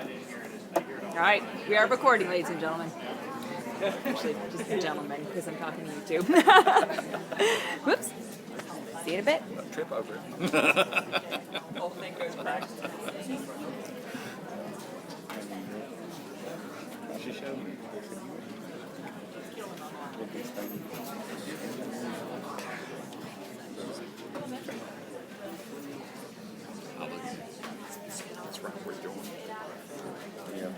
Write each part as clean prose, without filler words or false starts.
All right, we are recording, ladies and gentlemen. Actually, just gentlemen, because I'm talking to you too. Whoops. See you in a bit. Trip over. Whole thing goes back. She showed me. That's right, we're doing. Yeah.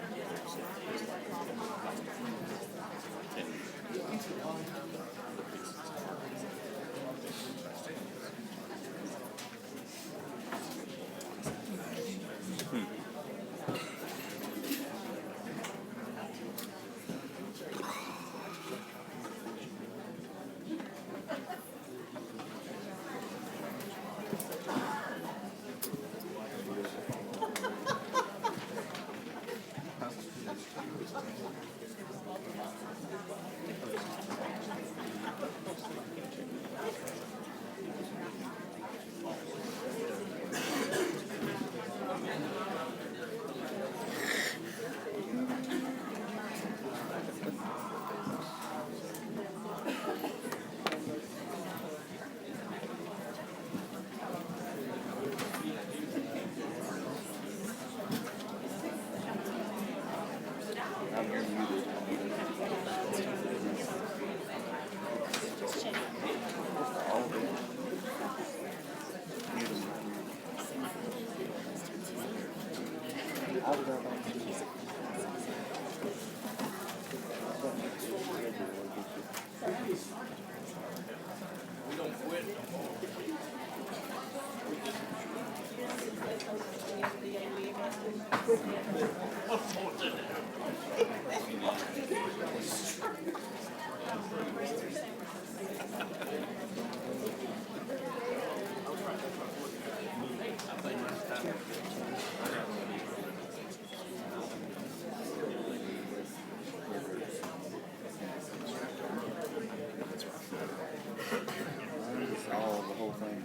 All the whole thing.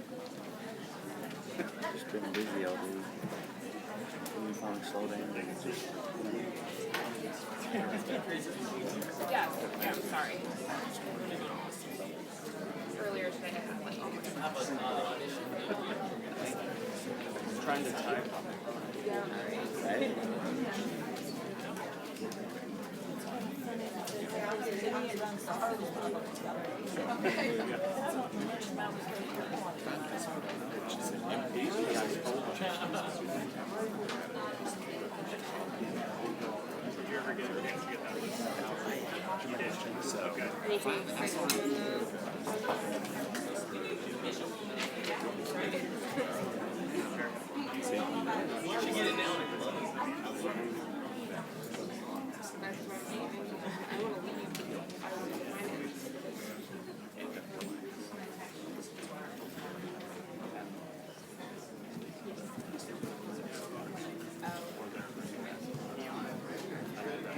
Just been busy all day. When you finally slow down, it's just. Yeah, I'm sorry. Earlier today I had like almost Trying to type.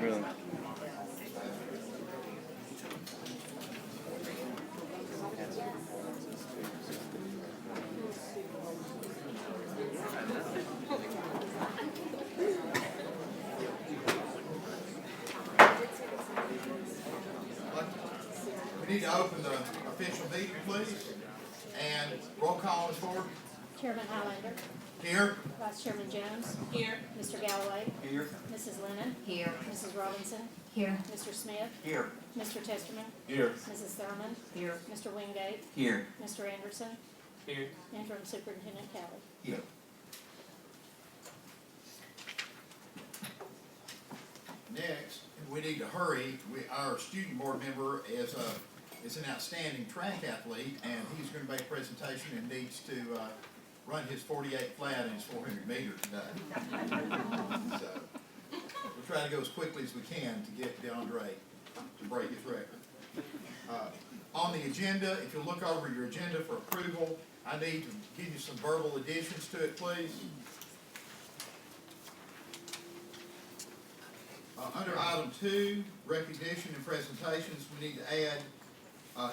Really? We need to open the official meeting, please. And roll call is for Chairman Highlander, here. Vice Chairman Jones. Here. Mr. Galloway. Here. Mrs. Lennon. Here. Mrs. Robinson. Here. Mr. Smith. Here. Mr. Testerman. Here. Mrs. Thurman. Here. Mr. Wingate. Here. Mr. Anderson. Here. Interim Superintendent Kelly. Here. Next, we need to hurry. Our student board member is an outstanding track athlete, and he's going to make a presentation and needs to run his 48 flat in his 400 meter today. So we'll try to go as quickly as we can to get DeAndre to break his record. On the agenda, if you look over your agenda for approval, I need to give you some verbal additions to it, please. Under item 2, recognition and presentations, we need to add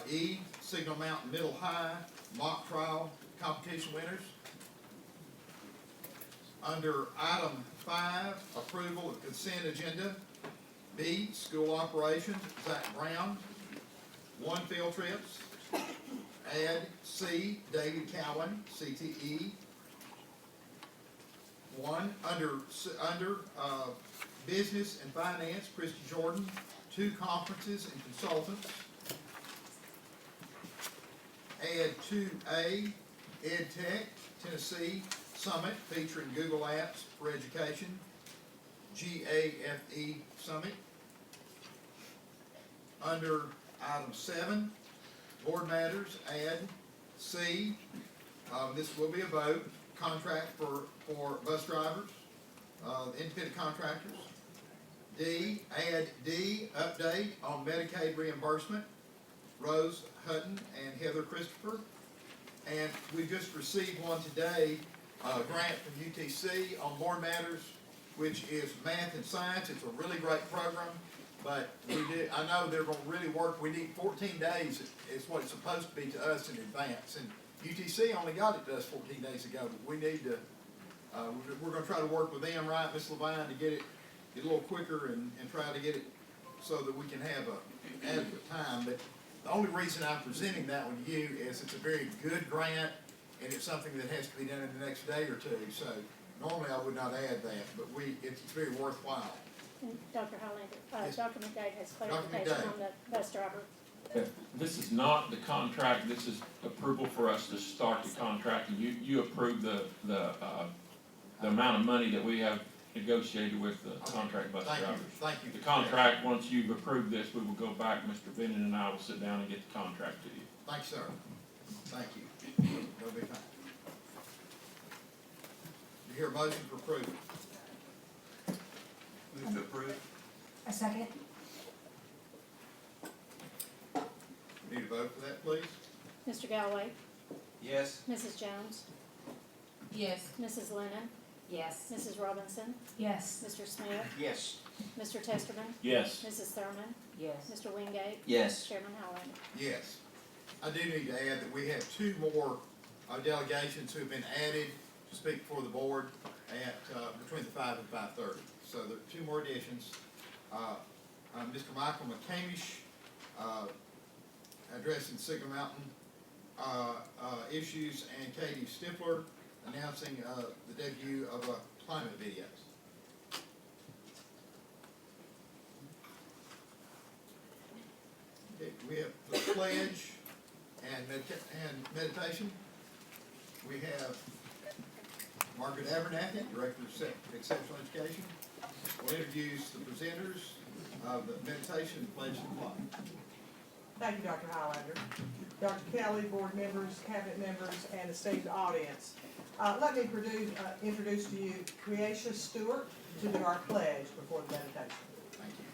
E, Signal Mountain Middle High mock trial competition winners. Under item 5, approval consent agenda. B, school operations, Zach Brown. 1, field trips. Add C, David Cowan, CTE. 1, under business and finance, Christy Jordan. 2, conferences and consultants. Add 2A, Ed Tech, Tennessee Summit featuring Google Apps for Education, GAFE Summit. Under item 7, board matters, add C, this will be a vote, contract for bus drivers, independent contractors. D, add D, update on Medicaid reimbursement, Rose Hutton and Heather Christopher. And we just received one today, a grant from UTC on board matters, which is math and science. It's a really great program, but I know they're gonna really work. We need 14 days is what it's supposed to be to us in advance. And UTC only got it to us 14 days ago, but we need to, we're gonna try to work with them, right, Ms. Levine, to get it a little quicker and try to get it so that we can have a adequate time. But the only reason I'm presenting that one to you is it's a very good grant, and it's something that has to be done in the next day or two. So normally I would not add that, but it's very worthwhile. And Dr. Highlander, Yes. Dr. McDade has Dr. clarification McDade. on the bus driver. This is not the contract, this is approval for us to start the contract, and you approve the amount of money that we have negotiated with the contract bus Thank you, drivers. thank you. The contract, once you've approved this, we will go back, Mr. Bennett and I will sit down and get the contract to you. Thanks, sir. Thank you. That'll be fine. You hear a motion for approval? Move to approve. A second? Need a vote for that, please? Mr. Galloway, Yes. Mrs. Jones, Yes. Mrs. Lennon, Yes. Mrs. Robinson, Yes. Mr. Smith, Yes. Mr. Testerman, Yes. Mrs. Thurman, Yes. Mr. Wingate, Yes. Chairman Howland. Yes. I do need to add that we have 2 more delegations who have been added to speak before the board at between the 5 and 5:30. So there are 2 more additions. Mr. Michael McCamish, addressing Signal Mountain issues, and Katie Stifler announcing the debut of climate videos. Okay, we have the pledge and meditation. We have Margaret Abernathy, Director of Exceptional Education, will introduce the presenters of the meditation and pledge and flag. Thank you, Dr. Highlander. Dr. Kelly, board members, cabinet members, and esteemed audience. Let me introduce to you Creatia Stewart to do our pledge before the meditation. Thank you.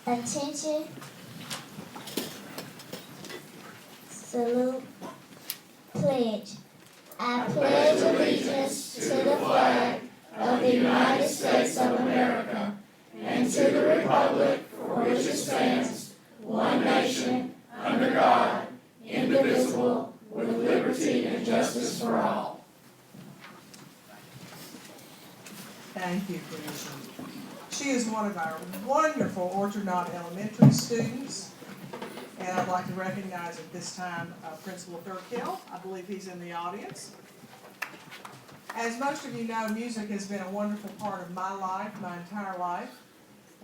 Attention. Salute. Pledge. I pledge allegiance to the flag of the United States of America and to the republic for which it stands, one nation, under God, indivisible, with liberty and justice for all. Thank you, Creatia. She is one of our wonderful Orchard Knott Elementary students. And I'd like to recognize at this time Principal Thurkill. I believe he's in the audience. As most of you know, music has been a wonderful part of my life, my entire life.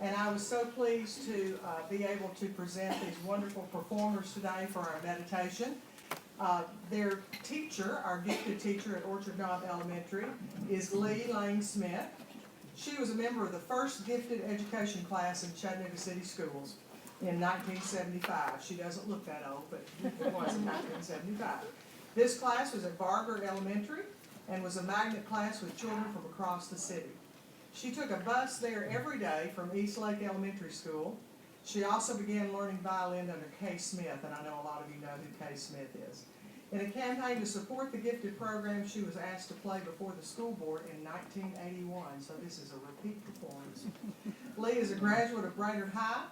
And I was so pleased to be able to present these wonderful performers today for our meditation. Their teacher, our gifted teacher at Orchard Knott Elementary, is Lee Lane Smith. She was a member of the first gifted education class in Chattanooga City Schools in 1975. She doesn't look that old, but it was in 1975. This class was at Barger Elementary and was a magnet class with children from across the city. She took a bus there every day from East Lake Elementary School. She also began learning violin under Kay Smith, and I know a lot of you know who Kay Smith is. In a campaign to support the gifted program, she was asked to play before the school board in 1981, so this is a repeat performance. Lee is a graduate of Brainerd High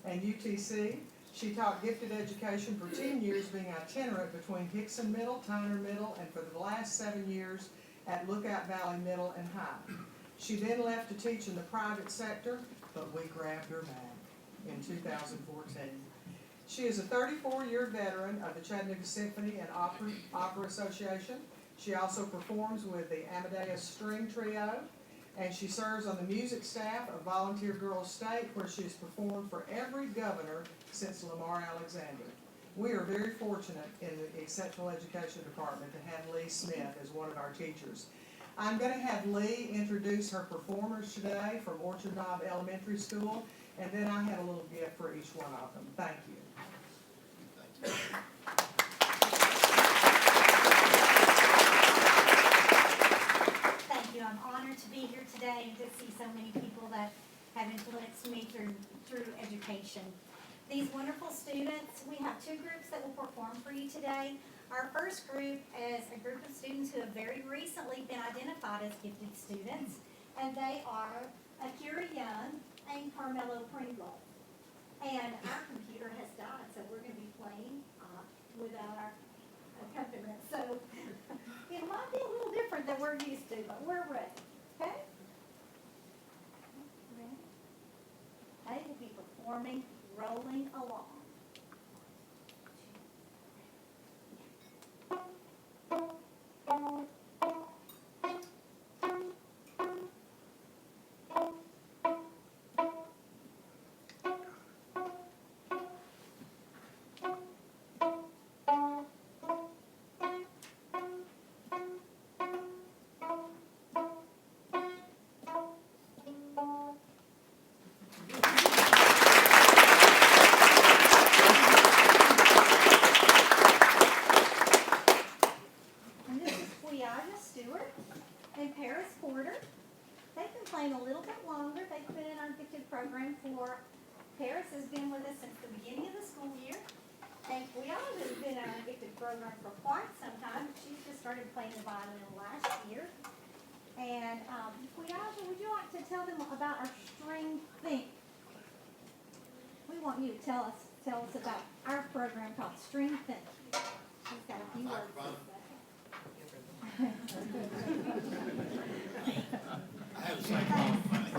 and UTC. She taught gifted education for 10 years, being itinerant between Hickson Middle, Tyner Middle, and for the last 7 years at Lookout Valley Middle and High. She then left to teach in the private sector, but we grabbed her back in 2014. She is a 34-year veteran of the Chattanooga Symphony and Opera Association. She also performs with the Amadeus String Trio, and she serves on the music staff of Volunteer Girls State, where she has performed for every governor since Lamar Alexander. We are very fortunate in the Exceptional Education Department to have Lee Smith as one of our teachers. I'm going to have Lee introduce her performers today from Orchard Knob Elementary School, and then I have a little gift for each one of them. Thank you. Thank you. I'm honored to be here today and to see so many people that have influenced me through education. These wonderful students, we have two groups that will perform for you today. Our first group is a group of students who have very recently been identified as gifted students, and they are Akira Young and Carmelo Pringle. And our computer has died, so we're going to be playing without our accompaniment. So it might be a little different than we're used to, but we're ready. Okay? Ready? They will be performing Rolling Along. Playing a little bit longer. They've been in our gifted program for, Paris has been with us since the beginning of the school year. And Quiana has been in our gifted program for quite some time. She's just started playing the violin last year. And Quiana, would you like to tell them about our string think? We want you to tell us about our program called String Think. She's got a few words to say. I have a second funny.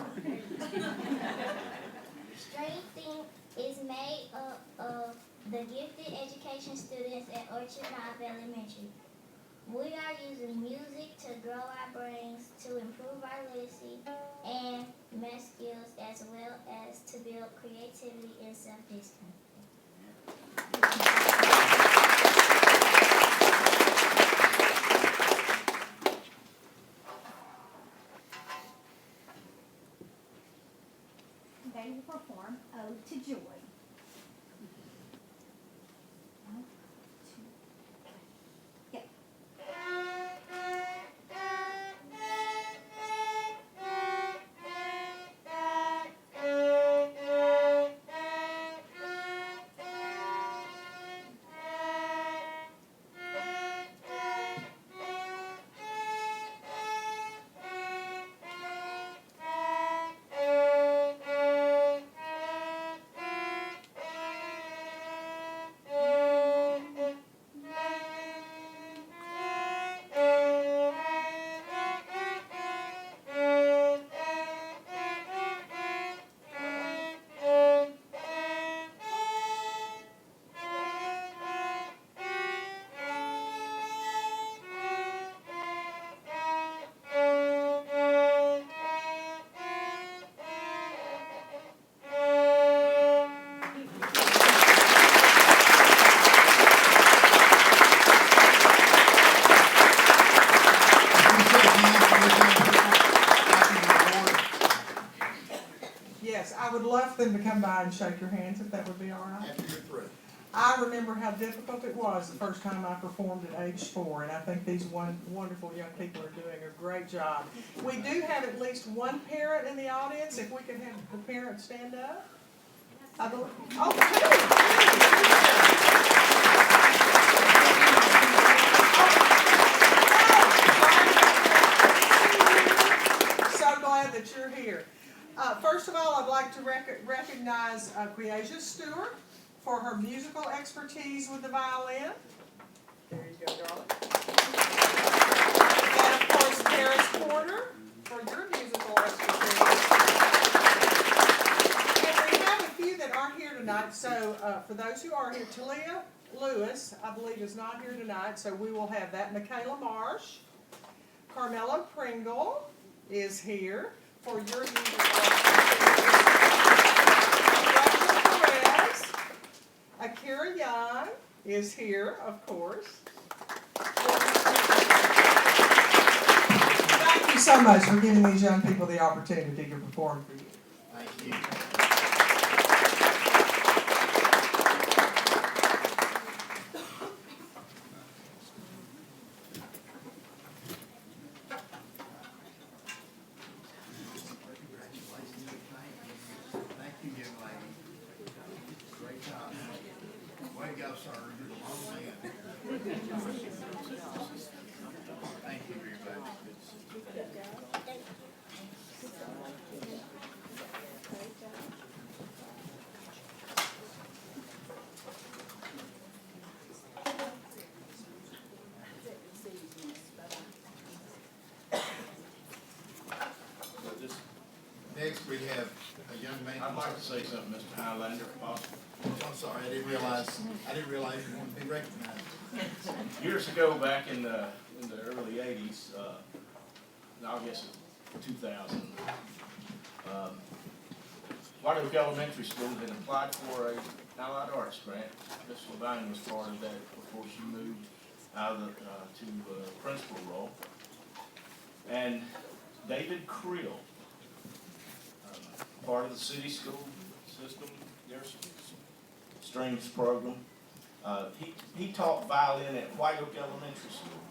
String Think is made up of the gifted education students at Orchard Knob Elementary. We are using music to grow our brains, to improve our literacy and math skills, as well as to build creativity and self-discipline. They will perform Ode to Joy. One, two, three, go. Yes, I would love for them to come by and shake your hands, if that would be all right. After you're through. I remember how difficult it was the first time I performed at age 4, and I think these wonderful young people are doing a great job. We do have at least one parent in the audience. If we could have the parent stand up. I believe, oh, two. glad that you're here. First of all, I'd like to recognize Quiasia Stewart for her musical expertise with the violin. There you go, darling. And of course, Paris Porter for your musical expertise. And we have a few that aren't here tonight, so for those who are here, Talia Lewis, I believe, is not here tonight, so we will have that. Michaela Marsh. Carmela Pringle is here for your musical expertise. Rachel Perez. Akira Young is here, of course. Thank you so much for giving these young people the opportunity to perform for you. Thank you. Thank you, young lady. Great job. Way to go, sir. You're the wrong man. Thank you very much. Next, we have a young man. I'd like to say something, Mr. Highlander, if possible. I'm sorry, I didn't realize you wanted to be recognized. Years ago, back in the early '80s, I guess 2000, White Oak Elementary School had applied for a Allied Arts grant. Miss Levine was part of that before she moved out of to the principal role. And David Creel, part of the city school system, their strings program. He taught violin at White Oak Elementary School.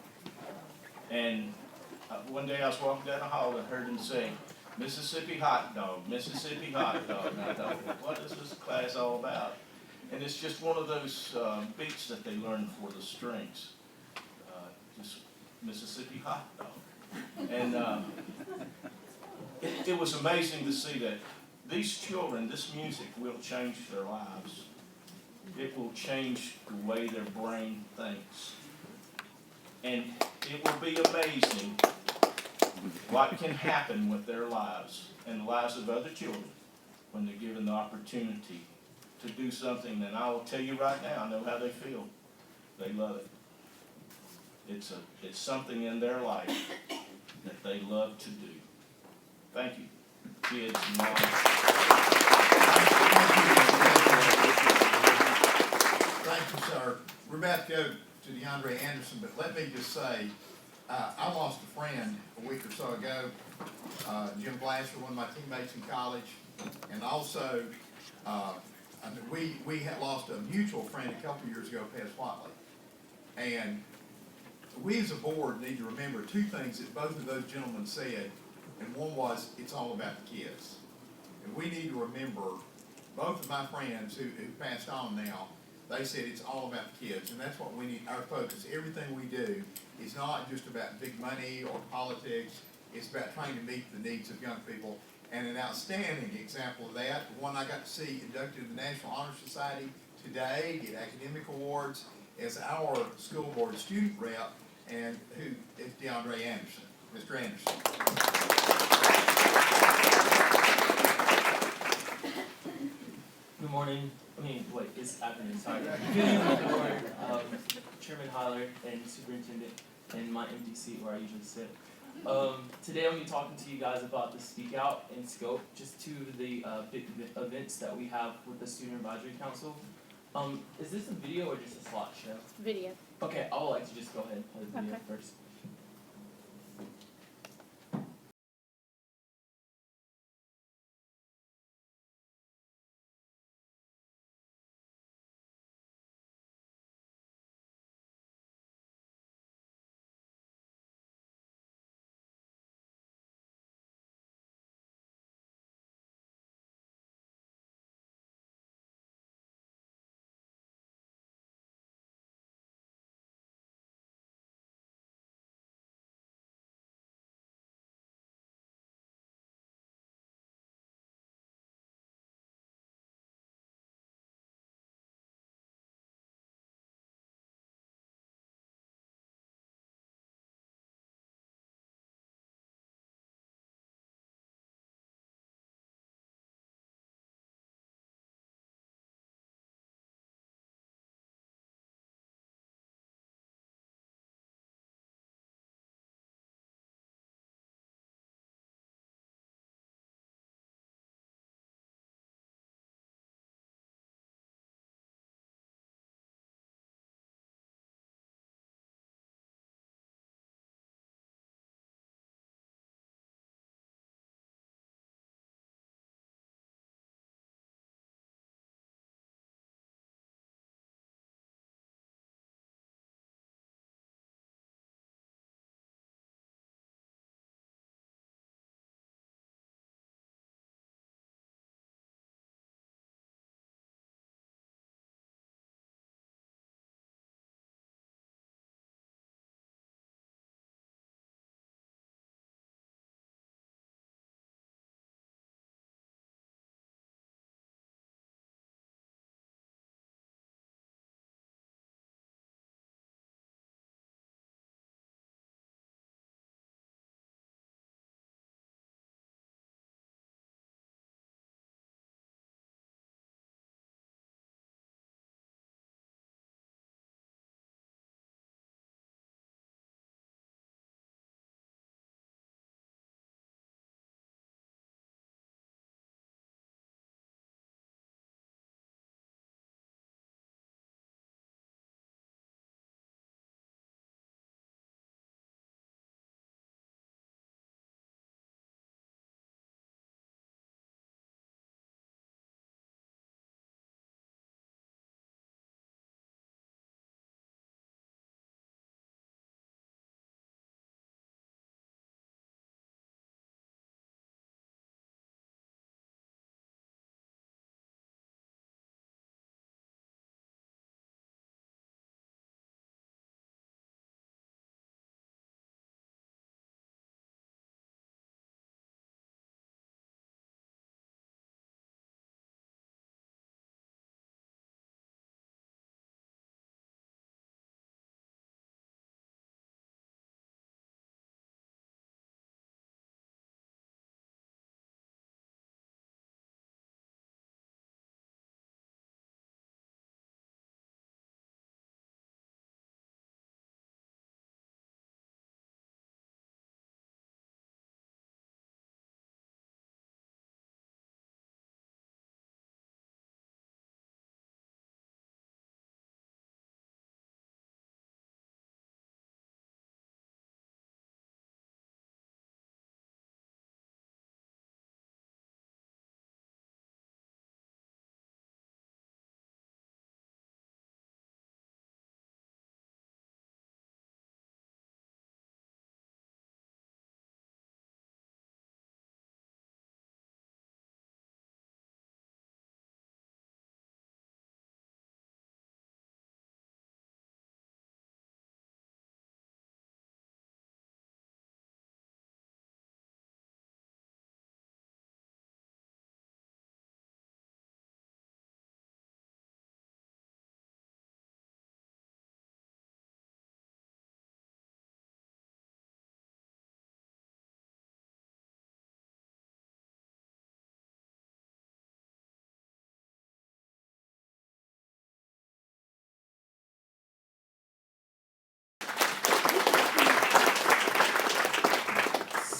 And one day I was walking down the hall and heard him say, "Mississippi hot dog, Mississippi hot dog." And I thought, what is this class all about? And it's just one of those beats that they learn for the strings. Just Mississippi hot dog. And it was amazing to see that these children, this music will change their lives. It will change the way their brain thinks. And it will be amazing what can happen with their lives and the lives of other children when they're given the opportunity to do something that I will tell you right now, I know how they feel. They love it. It's something in their life that they love to do. Thank you, kids, moms. Thank you, sir. We're about to go to DeAndre Anderson, but let me just say, I lost a friend a week or so ago, Jim Blasher, one of my teammates in college, and also we had lost a mutual friend a couple years ago, Pez Watley. And we as a board need to remember two things that both of those gentlemen said, and one was, it's all about the kids. And we need to remember, both of my friends who passed on now, they said it's all about the kids, and that's what we need, our focus. Everything we do is not just about big money or politics, it's about trying to meet the needs of young people. And an outstanding example of that, one I got to see inducted in the National Honor Society today, get academic awards, is our school board student rep, and who is DeAndre Anderson. Mr. Anderson. Good morning. It's afternoon, sorry. Good evening, Board, Chairman Holler, and Superintendent, and my empty seat where I usually sit. Today I'm going to be talking to you guys about the Speak Out and Scope, just two of the big events that we have with the Student Advisory Council. Is this a video or just a slideshow? Video. Okay, I would like to just go ahead and play the video first.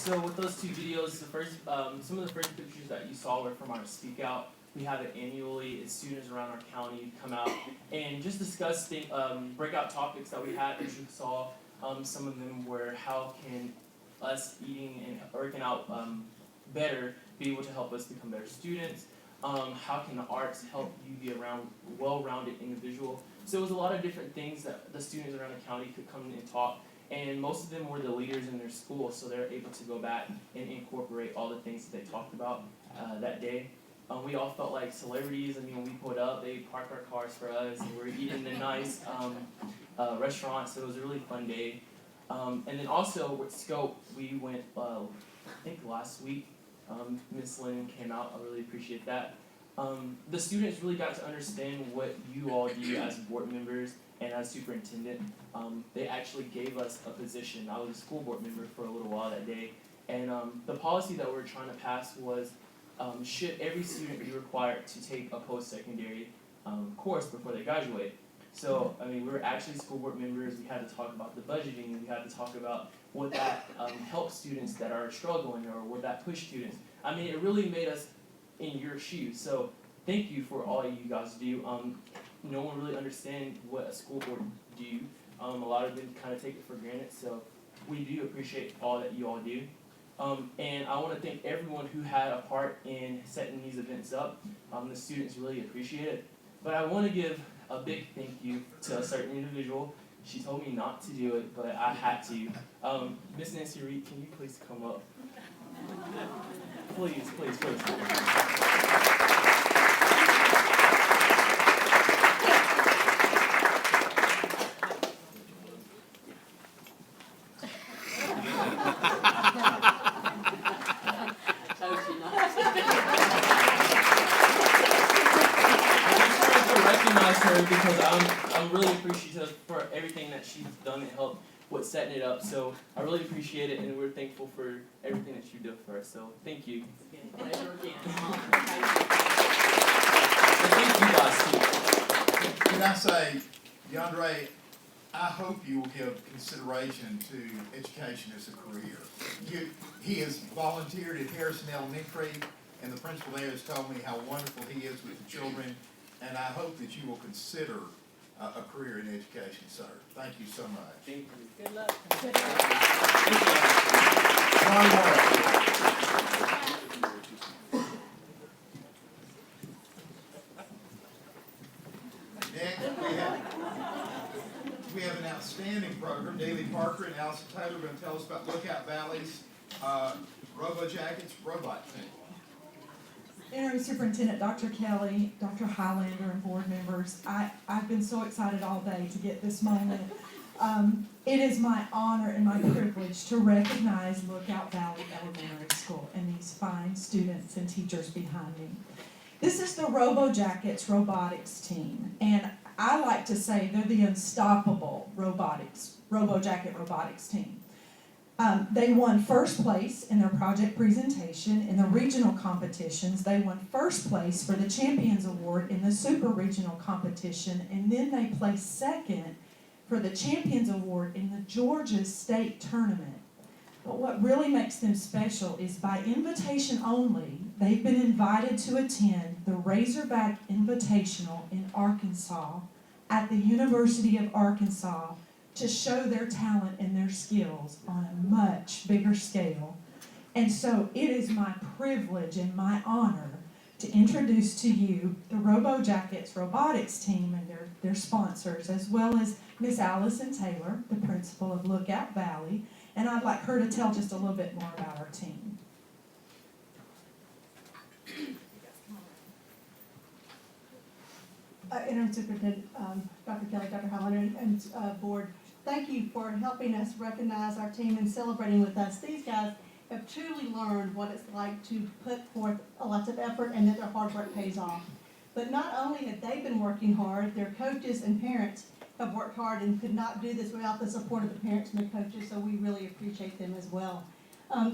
So with those two videos, the first, some of the first pictures that you saw were from our Speak Out. We have it annually. It's students around our county come out and just discuss the breakout topics that we had. As you saw, some of them were how can us eating and working out better be able to help us become better students. How can the arts help you be a well-rounded individual? So it was a lot of different things that the students around the county could come and talk, and most of them were the leaders in their school, so they're able to go back and incorporate all the things that they talked about that day. We all felt like celebrities. I mean, when we pulled up, they parked our cars for us, and we were eating in nice restaurants, so it was a really fun day. And then also with Scope, we went, I think last week, Miss Lynn came out. I really appreciate that. The students really got to understand what you all do as board members and as superintendent. They actually gave us a position. I was a school board member for a little while that day, and the policy that we were trying to pass was should every student be required to take a post-secondary course before they graduate. So, I mean, we were actually school board members. We had to talk about the budgeting. We had to talk about would that help students that are struggling, or would that push students? I mean, it really made us in your shoes. So thank you for all you guys do. No one really understands what a school board do. A lot of them kind of take it for granted. So we do appreciate all that you all do. And I want to thank everyone who had a part in setting these events up. The students really appreciate it. But I want to give a big thank you to a certain individual. She told me not to do it, but I had to. Miss Nancy Reed, can you please come up? Please, please, please. Because I'm really appreciative for everything that she's done and helped with setting it up. So I really appreciate it, and we're thankful for everything that you do for us. So thank you. And thank you guys too. Can I say, DeAndre, I hope you will give consideration to education as a career. He has volunteered at Harrison Elementary, and the principal there has told me how wonderful he is with the children. And I hope that you will consider a career in education, sir. Thank you so much. Thank you. Good luck. Next, we have an outstanding program. David Parker and Allison Taylor are going to tell us about Lookout Valley's Robo Jackets robot team. Interim Superintendent Dr. Kelly, Dr. Highlander, and board members, I've been so excited all day to get this moment. It is my honor and my privilege to recognize Lookout Valley Elementary School and these fine students and teachers behind me. This is the Robo Jackets robotics team, and I like to say they're the unstoppable Robo Jacket robotics team. They won first place in their project presentation in the regional competitions. They won first place for the Champions Award in the super regional competition, and then they placed second for the Champions Award in the Georgia State Tournament. But what really makes them special is by invitation only, they've been invited to attend the Razorback Invitational in Arkansas at the University of Arkansas to show their talent and their skills on a much bigger scale. And so it is my privilege and my honor to introduce to you the Robo Jackets robotics team and their sponsors, as well as Miss Allison Taylor, the principal of Lookout Valley, and I'd like her to tell just a little bit more about our team. Interim Superintendent Dr. Kelly, Dr. Highlander, and board, thank you for helping us recognize our team and celebrating with us. These guys have truly learned what it's like to put forth a lot of effort and that their hard work pays off. But not only have they been working hard, their coaches and parents have worked hard and could not do this without the support of the parents and the coaches, so we really appreciate them as well.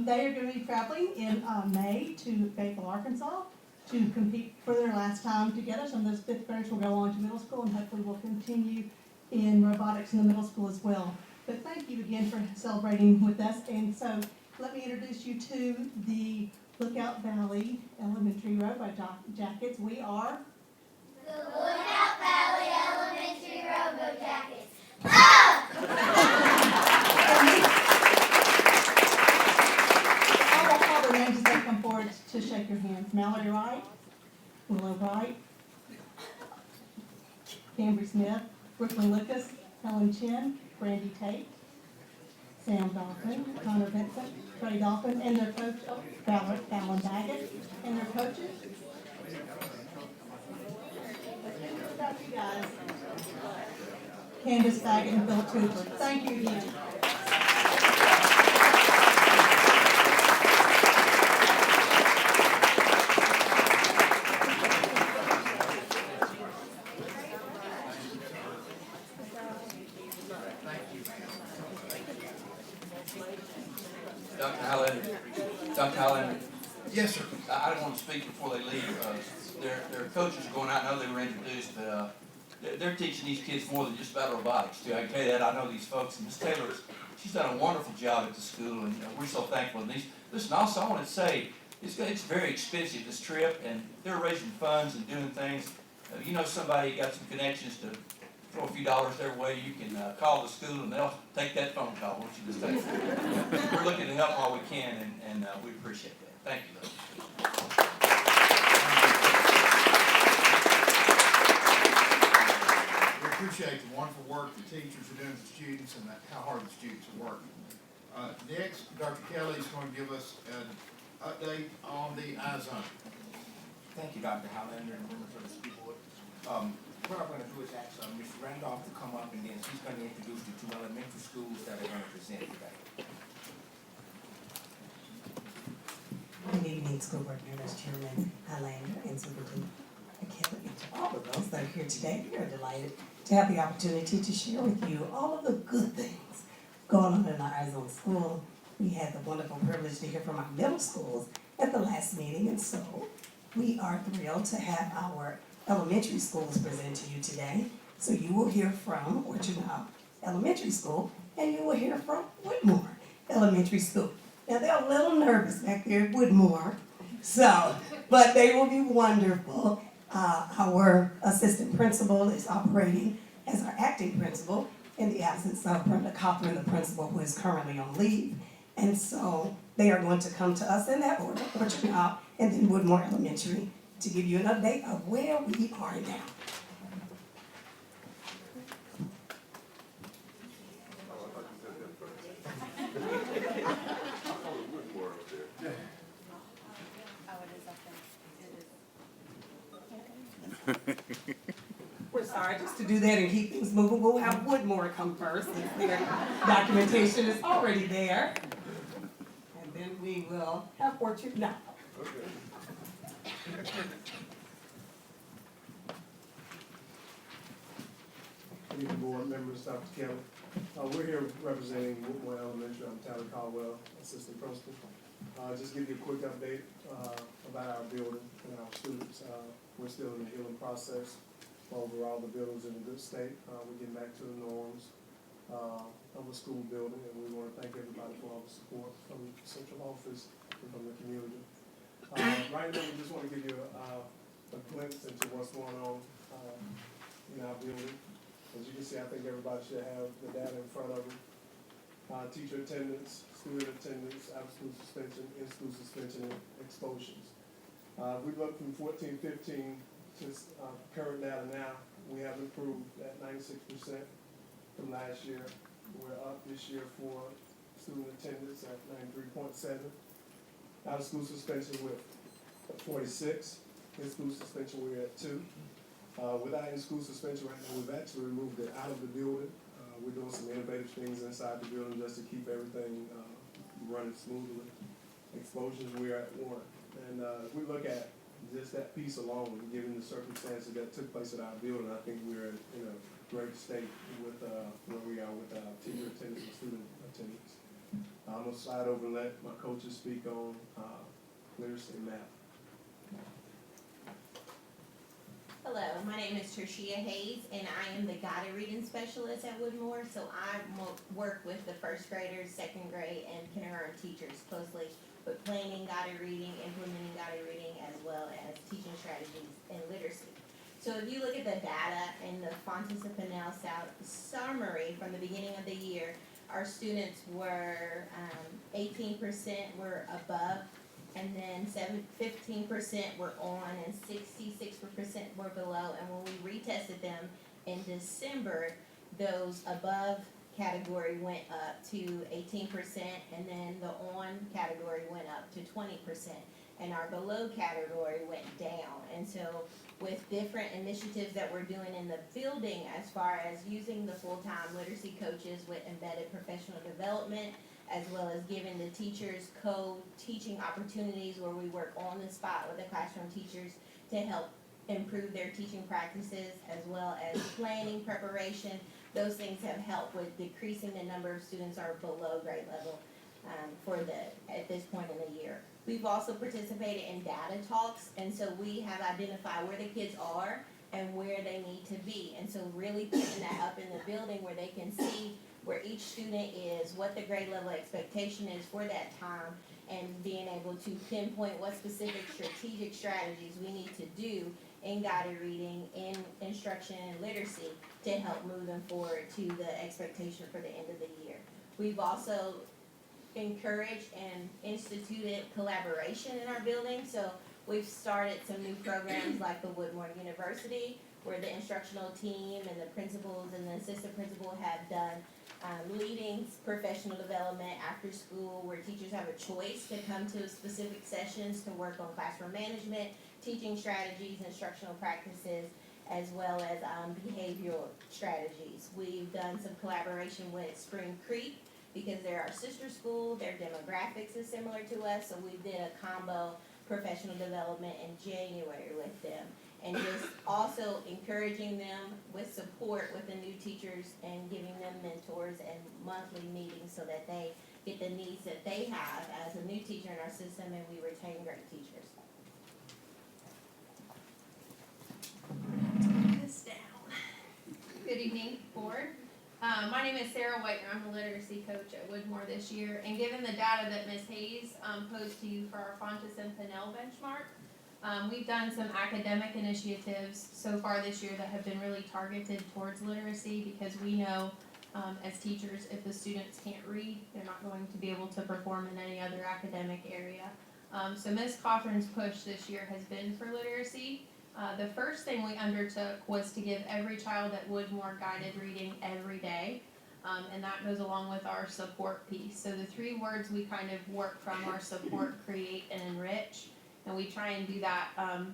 They are going to be traveling in May to Fayetteville, Arkansas, to compete for their last time together. Some of those fifth graders will go on to middle school and hopefully will continue in robotics in the middle school as well. But thank you again for celebrating with us. And so let me introduce you to the Lookout Valley Elementary Robot Jackets. We are The Lookout Valley Elementary Robo Jackets. I will call their names as they come forward to shake your hands. Mallory Wright, Willow Wright, Cambry Smith, Brooklyn Lucas, Helen Chin, Brandy Tate, Sam Dolphin, Connor Vincent, Trey Dolphin, and their coach, Fallon Baggett, and their coaches. What about you guys? Candace Baggett and Phil Cooper. Thank you again. Dr. Highlander, Yes, sir. I don't want to speak before they leave. Their coaches are going out, I know they were introduced, but they're teaching these kids more than just about robotics too. I can tell you that, I know these folks, and Ms. Taylor, she's done a wonderful job at the school, and we're so thankful. And listen, also I want to say, it's very expensive, this trip, and they're raising funds and doing things. You know somebody got some connections to throw a few dollars their way, you can call the school and they'll take that phone call, won't you just take it? We're looking to help all we can, and we appreciate that. Thank you, though. We appreciate the wonderful work the teachers are doing with the students and how hard the students are working. Next, Dr. Kelly is going to give us an update on the iZone. Thank you, Dr. Highlander, and members of the school board. What I'm going to do is ask Ms. Randolph to come up, and then she's going to introduce the two elementary schools that are going to present today. Good evening, school board members, Chairman Highlander, and Superintendent Kelly, and to all of those that are here today. We are delighted to have the opportunity to share with you all of the good things going on in our iZone school. We had the wonderful privilege to hear from our middle schools at the last meeting, and so we are thrilled to have our elementary schools present to you today. So you will hear from Orchard Knob Elementary School, and you will hear from Woodmore Elementary School. Now, they're a little nervous back there at Woodmore, but they will be wonderful. Our assistant principal is operating as our acting principal in the absence of Brenda Cochran, the principal, who is currently on leave. And so they are going to come to us in that order, Orchard Knob and then Woodmore Elementary, to give you an update of where we are now. We're sorry, just to do that and keep things moving, we'll have Woodmore come first, since their documentation is already there. And then we will have Orchard Knob. Good evening, board members, Dr. Kelly. We're here representing Woodmore Elementary. I'm Tyler Caldwell, assistant principal. Just give you a quick update about our building and our students. We're still in the healing process. Overall, the building's in a good state. We're getting back to the norms of a school building, and we want to thank everybody for all the support from the central office and from the community. Right now, we just want to give you a glimpse into what's going on in our building. As you can see, I think everybody should have the data in front of them. Teacher attendance, student attendance, out-of-school suspension, in-school suspension, and expulsions. We look from 14-15 to current data now. We have improved at 96% from last year. We're up this year for student attendance at 93.7. Out-of-school suspension with 46. In-school suspension we're at 2. Without in-school suspension right now, we've actually removed it out of the building. We're doing some innovative things inside the building just to keep everything running smoothly. Expulsions, we're at 1. And if we look at just that piece alone, given the circumstances that took place at our building, I think we're in a great state with where we are with our teacher attendance and student attendance. I'm going to slide over and let my coaches speak on literacy and math. Hello, my name is Tershia Hayes, and I am the guided reading specialist at Woodmore. So I work with the first graders, second grade, and kindergarten teachers closely with planning guided reading, implementing guided reading, as well as teaching strategies and literacy. So if you look at the data in the Fontes and Pinnell summary from the beginning of the year, our students were 18% were above, and then 15% were on, and 66% were below. And when we retested them in December, those above category went up to 18%, and then the on category went up to 20%, and our below category went down. And so with different initiatives that we're doing in the building, as far as using the full-time literacy coaches with embedded professional development, as well as giving the teachers co-teaching opportunities where we work on the spot with the classroom teachers to help improve their teaching practices, as well as planning preparation. Those things have helped with decreasing the number of students are below grade level at this point in the year. We've also participated in data talks, and so we have identified where the kids are and where they need to be. And so really putting that up in the building where they can see where each student is, what the grade level expectation is for that time, and being able to pinpoint what specific strategic strategies we need to do in guided reading, in instruction and literacy to help move them forward to the expectation for the end of the year. We've also encouraged and instituted collaboration in our building. So we've started some new programs like the Woodmore University, where the instructional team and the principals and the assistant principal have done leading professional development after school, where teachers have a choice to come to specific sessions to work on classroom management, teaching strategies, instructional practices, as well as behavioral strategies. We've done some collaboration with Spring Creek because they're our sister school, their demographics is similar to us, so we did a combo professional development in January with them. And just also encouraging them with support with the new teachers and giving them mentors and monthly meetings so that they get the needs that they have as a new teacher in our system, and we retain great teachers. Put this down. Good evening, board. My name is Sarah White, and I'm a literacy coach at Woodmore this year. And given the data that Ms. Hayes posed to you for our Fontes and Pinnell benchmark, we've done some academic initiatives so far this year that have been really targeted towards literacy, because we know as teachers, if the students can't read, they're not going to be able to perform in any other academic area. So Ms. Cothran's push this year has been for literacy. The first thing we undertook was to give every child at Woodmore guided reading every day, and that goes along with our support piece. So the 3 words we kind of work from are support, create, and enrich. And we try and do that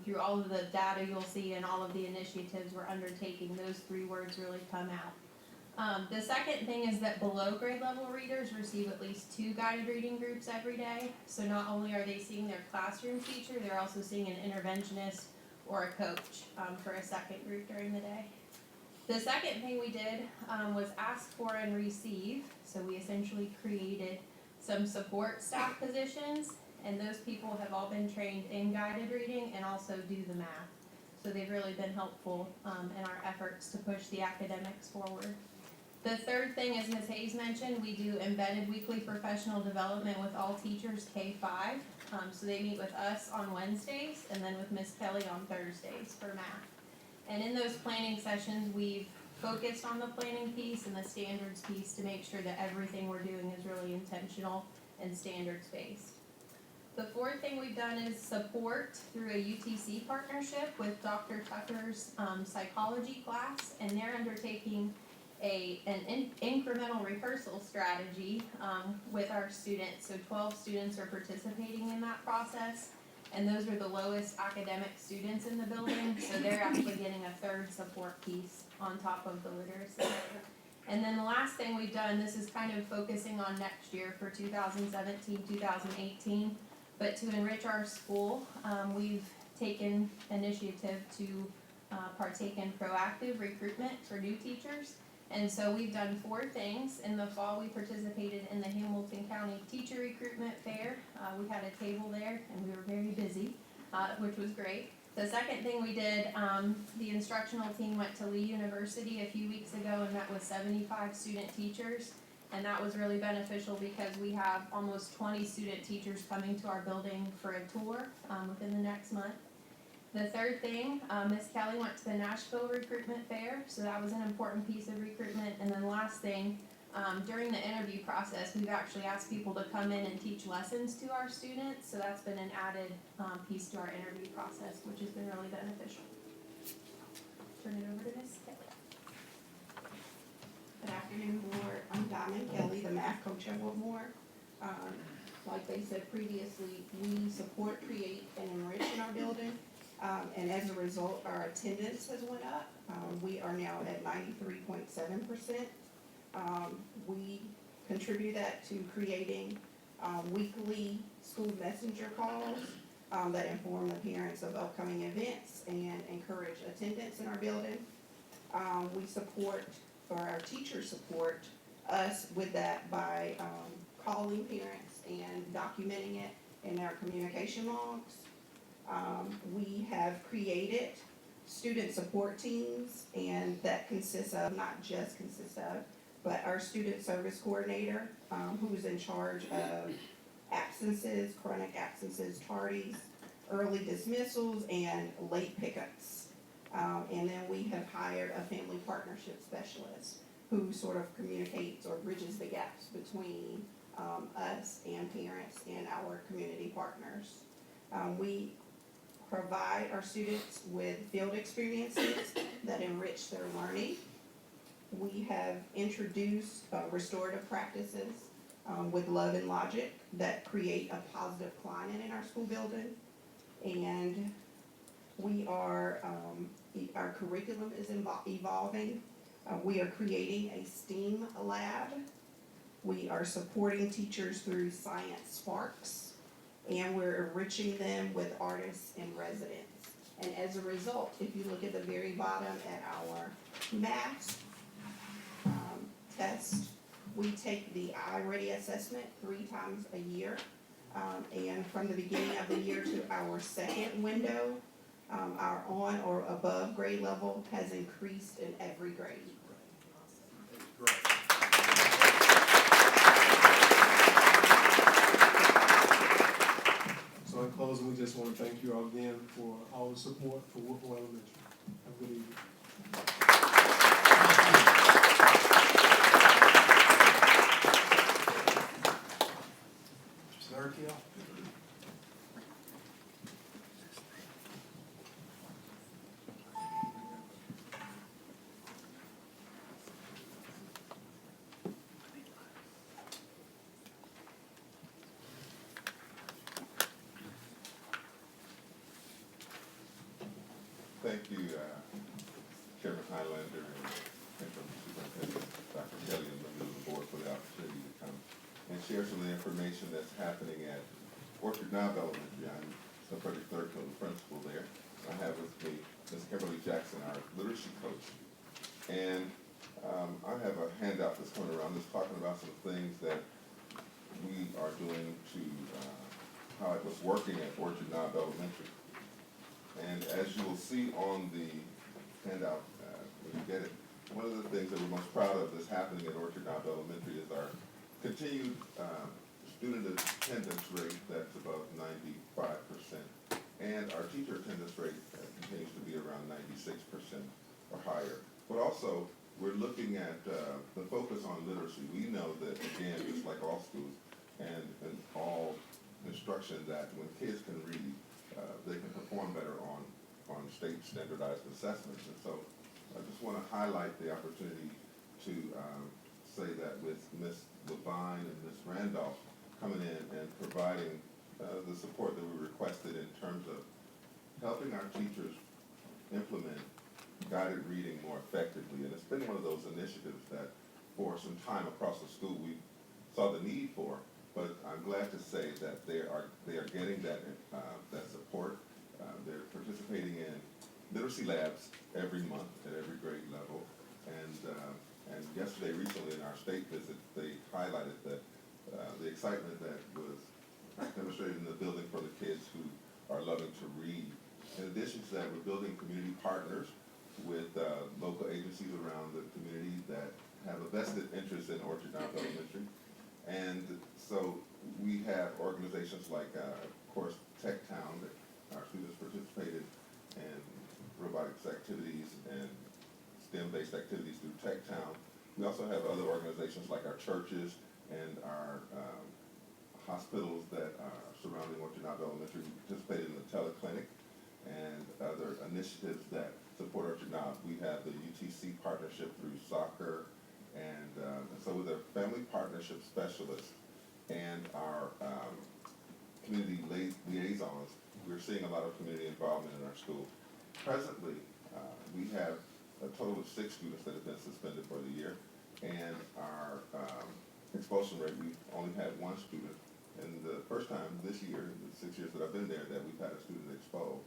through all of the data you'll see and all of the initiatives we're undertaking. Those 3 words really come out. The second thing is that below grade level readers receive at least 2 guided reading groups every day. So not only are they seeing their classroom teacher, they're also seeing an interventionist or a coach for a second group during the day. The second thing we did was ask for and receive. So we essentially created some support staff positions, and those people have all been trained in guided reading and also do the math. So they've really been helpful in our efforts to push the academics forward. The third thing, as Ms. Hayes mentioned, we do embedded weekly professional development with all teachers K-5. So they meet with us on Wednesdays and then with Ms. Kelly on Thursdays for math. And in those planning sessions, we've focused on the planning piece and the standards piece to make sure that everything we're doing is really intentional and standards-based. The fourth thing we've done is support through a UTC partnership with Dr. Tucker's psychology class, and they're undertaking an incremental rehearsal strategy with our students. So 12 students are participating in that process, and those are the lowest academic students in the building, so they're actually getting a 3rd support piece on top of the literacy. And then the last thing we've done, this is kind of focusing on next year for 2017, 2018, but to enrich our school, we've taken initiative to partake in proactive recruitment for new teachers. And so we've done 4 things. In the fall, we participated in the Hamilton County Teacher Recruitment Fair. We had a table there, and we were very busy, which was great. The second thing we did, the instructional team went to Lee University a few weeks ago and met with 75 student teachers. And that was really beneficial because we have almost 20 student teachers coming to our building for a tour within the next month. The third thing, Miss Kelly went to the Nashville Recruitment Fair, so that was an important piece of recruitment. And then last thing, during the interview process, we've actually asked people to come in and teach lessons to our students, so that's been an added piece to our interview process, which has been really beneficial. Turn it over to Miss Kelly. Good afternoon, Board. I'm Diamond Kelly, the math coach at Woodmore. Like they said previously, we support, create, and enrich in our building. And as a result, our attendance has went up. We are now at 93.7%. We contribute that to creating weekly school messenger calls that inform the parents of upcoming events and encourage attendance in our building. We support, or our teachers support us with that by calling parents and documenting it in our communication logs. We have created student support teams, and that consists of, not just consists of, but our student service coordinator, who's in charge of absences, chronic absences, tardies, early dismissals, and late pickups. And then we have hired a family partnership specialist who sort of communicates or bridges the gaps between us and parents and our community partners. We provide our students with field experiences that enrich their learning. We have introduced restorative practices with love and logic that create a positive climate in our school building. And we are, our curriculum is evolving. We are creating a STEAM lab. We are supporting teachers through Science Sparks, and we're enriching them with artists in residence. And as a result, if you look at the very bottom at our math test, we take the I-Ready assessment 3 times a year. And from the beginning of the year to our second window, our on or above grade level has increased in every grade. So in closing, we just want to thank you all again for all the support for Woodmore Elementary. Have a good evening. Thurkill? Thank you, Chairman Highlander and Interim Superintendent Dr. Kelly and members of the board for the opportunity to come and share some of the information that's happening at Orchard Knob Elementary. I'm Frederick Thurkill, the principal there. I have with me Ms. Kimberly Jackson, our literacy coach. And I have a handout that's coming around that's talking about some things that we are doing to how it was working at Orchard Knob Elementary. And as you will see on the handout, when you get it, one of the things that we're most proud of that's happening at Orchard Knob Elementary is our continued student attendance rate that's above 95%. And our teacher attendance rate continues to be around 96% or higher. But also, we're looking at the focus on literacy. We know that, again, just like all schools and all instruction, that when kids can read, they can perform better on state standardized assessments. And so I just want to highlight the opportunity to say that with Ms. Levine and Ms. Randolph coming in and providing the support that we requested in terms of helping our teachers implement guided reading more effectively. And it's been one of those initiatives that for some time across the school we saw the need for. But I'm glad to say that they are getting that support. They're participating in literacy labs every month at every grade level. And yesterday, recently in our state visit, they highlighted that the excitement that was demonstrated in the building for the kids who are loving to read. In addition to that we're building community partners with local agencies around the community that have a vested interest in Orchard Knob Elementary. And so we have organizations like, of course, Tech Town, that our students participated in robotics activities and STEM-based activities through Tech Town. We also have other organizations like our churches and our hospitals that are surrounding Orchard Knob Elementary. We participated in the teleclinic and other initiatives that support Orchard Knob. We have the UTC partnership through soccer, and so with our family partnership specialists and our community liaisons, we're seeing a lot of community involvement in our school. Presently, we have a total of 6 students that have been suspended for the year, and our expulsion rate, we've only had 1 student. And the first time this year, in the 6 years that I've been there, that we've had a student expelled.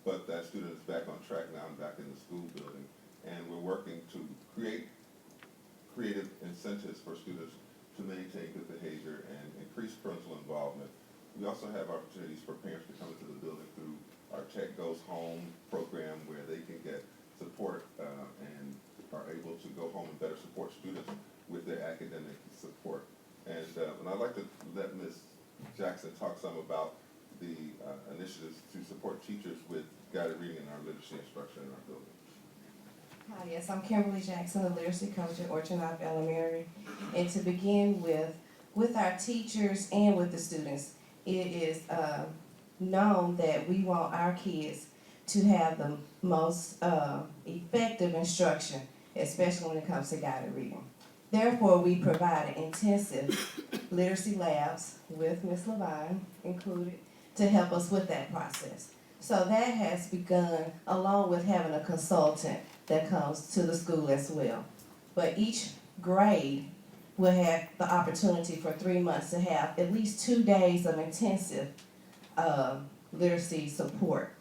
But that student is back on track now and back in the school building. And we're working to create creative incentives for students to maintain good behavior and increase parental involvement. We also have opportunities for parents to come into the building through our Tech Goes Home program, where they can get support and are able to go home and better support students with their academic support. And I'd like to let Ms. Jackson talk some about the initiatives to support teachers with guided reading in our literacy instruction in our building. Hi, yes, I'm Kimberly Jackson, the literacy coach at Orchard Knob Elementary. And to begin with our teachers and with the students, it is known that we want our kids to have the most effective instruction, especially when it comes to guided reading. Therefore, we provide intensive literacy labs with Ms. Levine included to help us with that process. So that has begun along with having a consultant that comes to the school as well. But each grade will have the opportunity for 3 months to have at least 2 days of intensive literacy support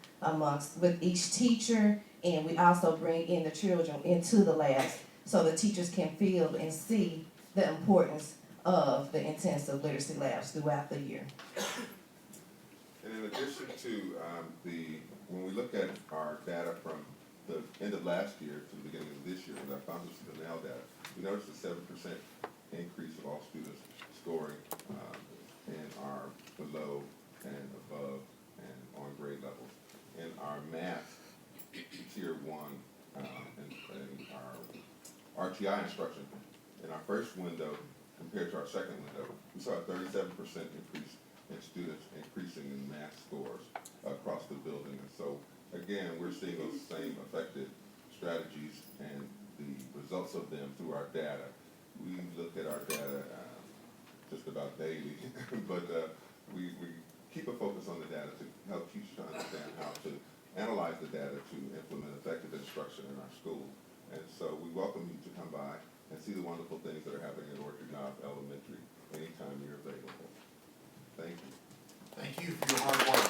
with each teacher, and we also bring in the children into the labs so the teachers can feel and see the importance of the intensive literacy labs throughout the year. And in addition to when we look at our data from the end of last year to the beginning of this year, with our founders to the now data, we noticed a 7% increase of all students scoring in our below and above and on grade levels. In our math tier 1 and our RTI instruction, in our first window compared to our second window, we saw a 37% increase in students increasing in math scores across the building. And so, again, we're seeing those same effective strategies and the results of them through our data. We look at our data just about daily, but we keep a focus on the data to help teachers to understand how to analyze the data to implement effective instruction in our school. And so we welcome you to come by and see the wonderful things that are happening at Orchard Knob Elementary anytime you're available. Thank you. Thank you for your hard work.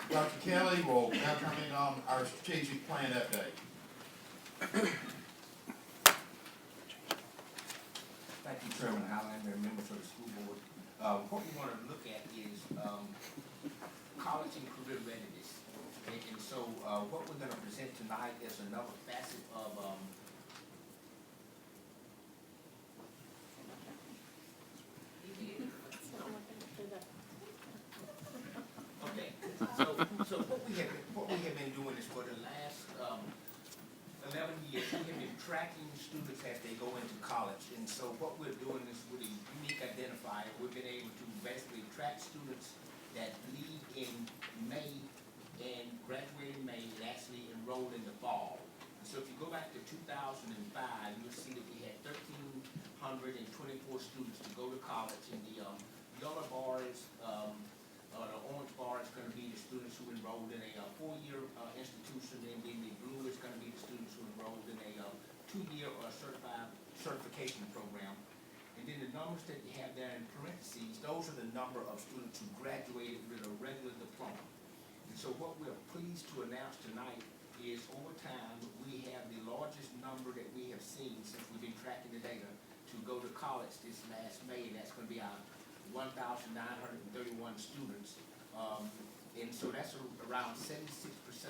Dr. Kelly will now come in on our strategic plan update. Thank you, Chairman Highlander and members of the school board. What we want to look at is college and career readiness. And so what we're going to present tonight is another facet of okay. So what we have been doing is for the last 11 years, we have been tracking students as they go into college. And so what we're doing is with a unique identifier. We've been able to basically track students that leave in May and graduate in May and actually enroll in the fall. And so if you go back to 2005, you'll see that we had 1,324 students to go to college. And the yellow bar is, or the orange bar is going to be the students who enrolled in a 4-year institution, and then the blue is going to be the students who enrolled in a 2-year or certification program. And then the numbers that you have there in parentheses, those are the number of students who graduated with a regular diploma. And so what we're pleased to announce tonight is over time, we have the largest number that we have seen since we've been tracking the data to go to college this last May, and that's going to be our 1,931 students. And so that's around 76%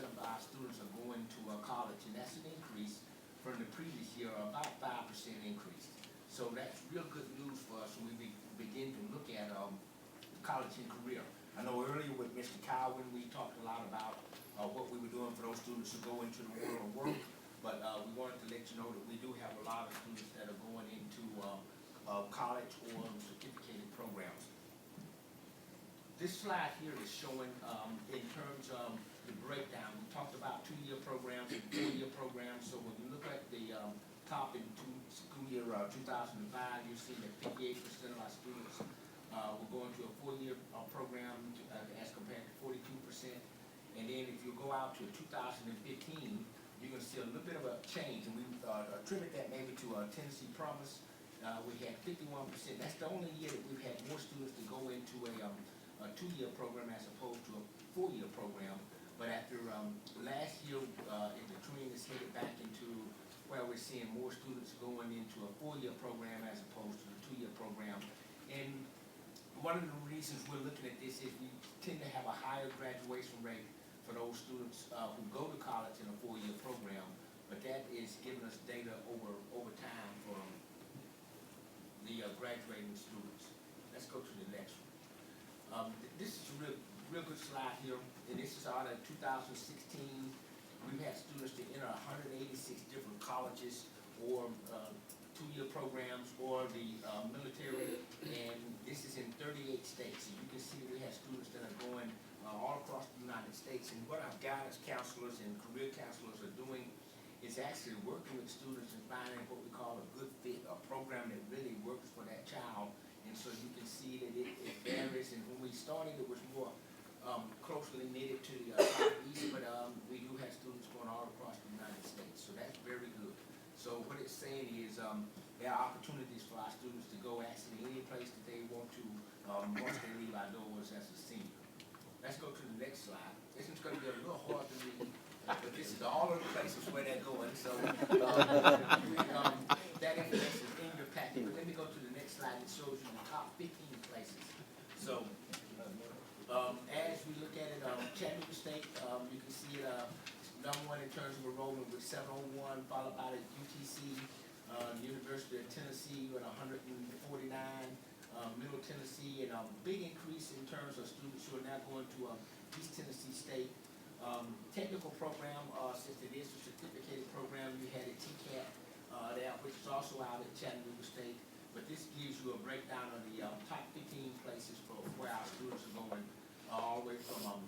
of our students are going to college, and that's an increase from the previous year, about 5% increase. So that's real good news for us when we begin to look at college and career. I know earlier with Mr. Cowan, we talked a lot about what we were doing for those students who go into the world of work, but we wanted to let you know that we do have a lot of students that are going into college or certificated programs. This slide here is showing in terms of the breakdown. We talked about 2-year programs and 4-year programs. So when you look at the top in school year 2005, you see that 58% of our students will go into a 4-year program as compared to 42%. And then if you go out to 2015, you're going to see a little bit of a change. And we attribute that maybe to Tennessee Promise. We had 51%. That's the only year that we've had more students to go into a 2-year program as opposed to a 4-year program. But after last year, the trend is headed back into where we're seeing more students going into a 4-year program as opposed to the 2-year program. And one of the reasons we're looking at this is we tend to have a higher graduation rate for those students who go to college in a 4-year program. But that is giving us data over time for the graduating students. Let's go to the next one. This is a real good slide here, and this is out of 2016. We've had students to enter 186 different colleges or 2-year programs or the military, and this is in 38 states. And you can see we have students that are going all across the United States, and what our guidance counselors and career counselors are doing is actually working with students and finding what we call a good fit, a program that really works for that child. And so you can see that it varies, and when we started it was more closely knitted to the Southeast, but we do have students going all across the United States, so that's very good. So what it's saying is there are opportunities for our students to go actually any place that they want to once they leave our doors as a senior. Let's go to the next slide. This is going to be a little hard to read, but this is all of the places where they're going, so that information is in your packet. But let me go to the next slide. It shows you the top 15 places. So as we look at it, Chattanooga State, you can see it #1 in terms of enrollment with 701, followed by the UTC, University of Tennessee with 149, Middle Tennessee, and a big increase in terms of students who are now going to East Tennessee State. Technical program, since it is a certificated program, you had a TCAT there, which is also out at Chattanooga State. But this gives you a breakdown of the top 15 places for where our students are going, all the way from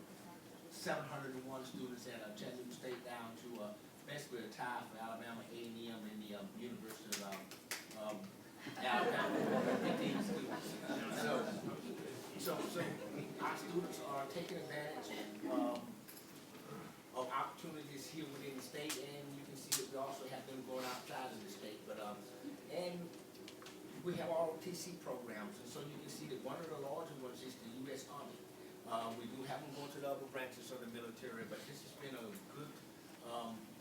701 students at Chattanooga State down to basically a tie for Alabama A&M and the University of Alabama, 15 students. So our students are taking advantage of opportunities here within the state, and you can see that we also have them going outside of the state. But and we have all TC programs, and so you can see that one of the larger ones is the U.S. Army. We do have them going to the other branches of the military, but this has been a good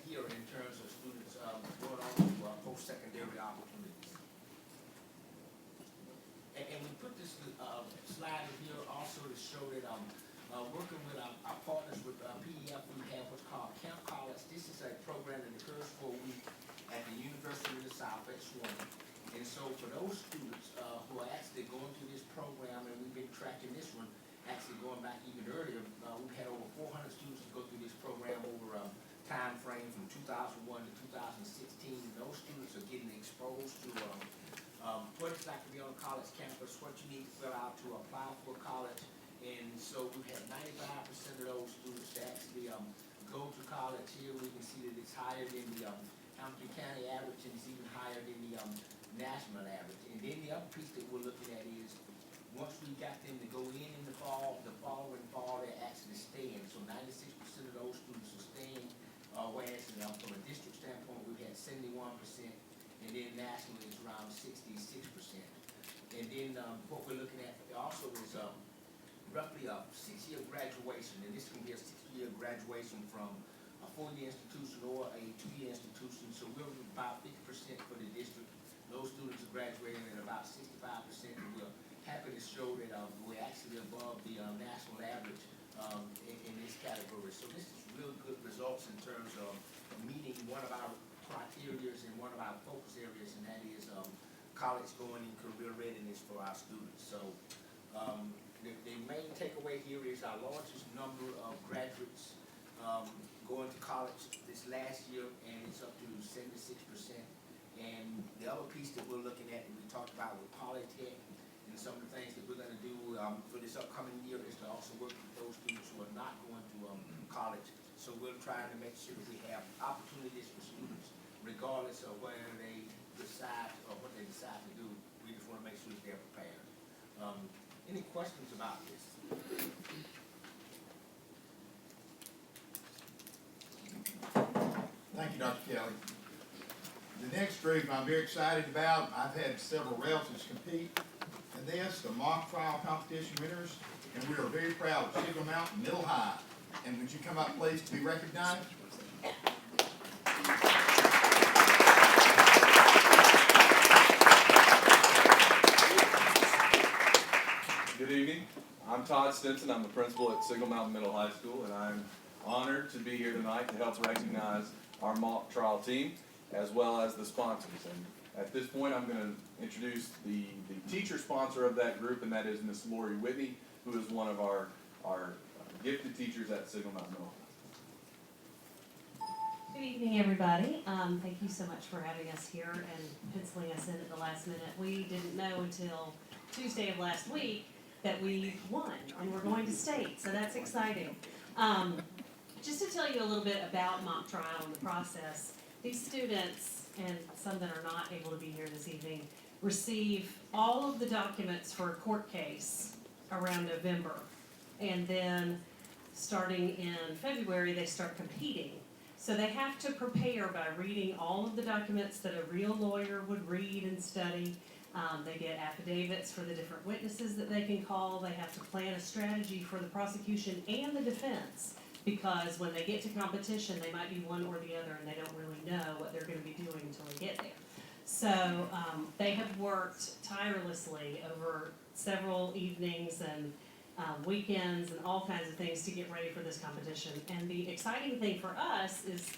year in terms of students going on to post-secondary opportunities. And we put this slide in here also to show that working with our partners with PEF, we have what's called Camp College. This is a program that occurs for a week at the University of the South at Swanee. And so for those students who are actually going through this program, and we've been tracking this one, actually going back even earlier, we've had over 400 students go through this program over a time frame from 2001 to 2016. And those students are getting exposed to what it's like to be on a college campus, what you need to fill out to apply for college. And so we've had 95% of those students that actually go to college here. We can see that it's higher than the Hamilton County average, and it's even higher than the national average. And then the other piece that we're looking at is once we got them to go in the following fall, they're actually staying. So 96% of those students are staying, whereas from a district standpoint, we've had 71%, and then nationally it's around 66%. And then what we're looking at also is roughly a 6-year graduation, and this can be a 6-year graduation from a 4-year institution or a 2-year institution. So we're about 50% for the district. Those students are graduating at about 65%, and we're happy to show that actually above the national average in this category. So this is real good results in terms of meeting one of our criteria and one of our focus areas, and that is college going and career readiness for our students. So the main takeaway here is our largest number of graduates going to college this last year, and it's up to 76%. And the other piece that we're looking at, and we talked about with Polytech, and some of the things that we're going to do for this upcoming year is to also work with those students who are not going to college. So we're trying to make sure that we have opportunities for students, regardless of where they decide or what they decide to do. We just want to make sure that they're prepared. Any questions about this? Thank you, Dr. Kelly. The next group I'm very excited about. I've had several relatives compete in this, the mock trial competition winners, and we are very proud of Signal Mountain Middle High. And would you come up, please, to be recognized? Good evening. I'm Todd Stinson. I'm the principal at Signal Mountain Middle High School, and I'm honored to be here tonight to help recognize our mock trial team as well as the sponsors. And at this point, I'm going to introduce the teacher sponsor of that group, and that is Miss Lori Whitney, who is one of our gifted teachers at Signal Mountain Middle High. Good evening, everybody. Thank you so much for having us here and penciling us in at the last minute. We didn't know until Tuesday of last week that we won and we're going to state, so that's exciting. Just to tell you a little bit about mock trial and the process, these students, and some that are not able to be here this evening, receive all of the documents for a court case around November. And then starting in February, they start competing. So they have to prepare by reading all of the documents that a real lawyer would read and study. They get affidavits for the different witnesses that they can call. They have to plan a strategy for the prosecution and the defense, because when they get to competition, they might be one or the other, and they don't really know what they're going to be doing until they get there. So they have worked tirelessly over several evenings and weekends and all kinds of things to get ready for this competition. And the exciting thing for us is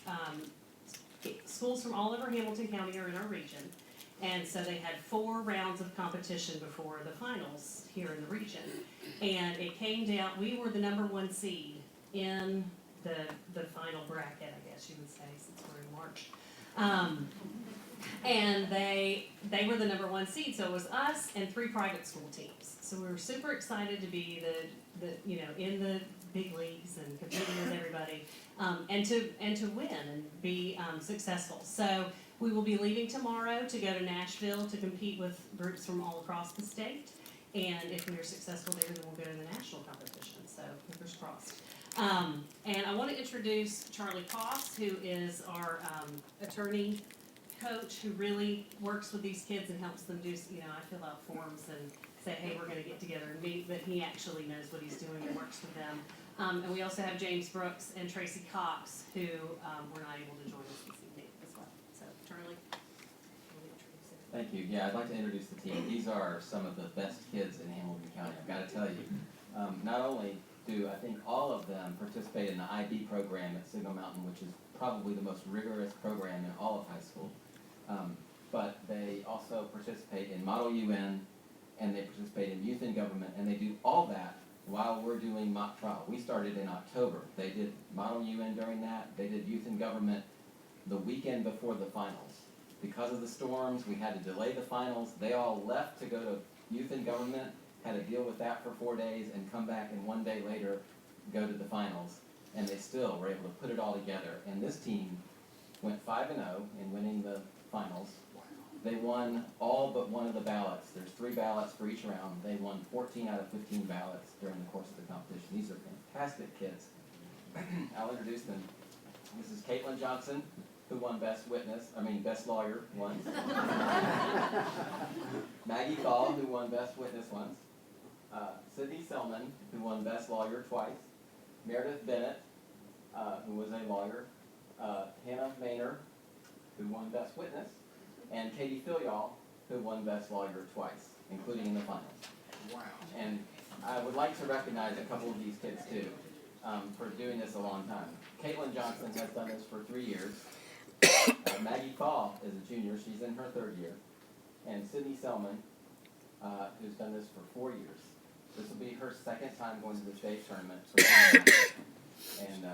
schools from all over Hamilton County are in our region. And so they had 4 rounds of competition before the finals here in the region. And it came down, we were the #1 seed in the final bracket, I guess you would say, since we're in March. And they were the #1 seed, so it was us and 3 private school teams. So we were super excited to be in the big leagues and competing with everybody, and to win and be successful. So we will be leaving tomorrow to go to Nashville to compete with groups from all across the state. And if we are successful there, then we'll go to the national competition. So fingers crossed. And I want to introduce Charlie Koss, who is our attorney coach, who really works with these kids and helps them do, I fill out forms and say, hey, we're going to get together and meet, but he actually knows what he's doing and works with them. And we also have James Brooks and Tracy Cox, who were not able to join us this evening as well. So, Charlie, will you introduce it? Thank you. Yeah, I'd like to introduce the team. These are some of the best kids in Hamilton County, I've got to tell you. Not only do I think all of them participate in the IB program at Signal Mountain, which is probably the most rigorous program in all of high school, but they also participate in Model UN, and they participate in Youth in Government, and they do all that while we're doing mock trial. We started in October. They did Model UN during that. They did Youth in Government the weekend before the finals. Because of the storms, we had to delay the finals. They all left to go to Youth in Government, had to deal with that for 4 days, and come back and 1 day later go to the finals. And they still were able to put it all together. And this team went 5-0 in winning the finals. They won all but one of the ballots. There's 3 ballots for each round. They won 14 out of 15 ballots during the course of the competition. These are fantastic kids. I'll introduce them. This is Caitlin Johnson, who won Best Lawyer once. Maggie Thal, who won Best Witness once. Sydney Selman, who won Best Lawyer twice. Meredith Bennett, who was a lawyer. Hannah Maynor, who won Best Witness. And Katie Filial, who won Best Lawyer twice, including in the finals. Wow. And I would like to recognize a couple of these kids too, for doing this a long time. Caitlin Johnson has done this for 3 years. Maggie Call is a junior, she's in her 3rd year. And Sydney Selman, who's done this for 4 years. This will be her 2nd time going to the state tournament for and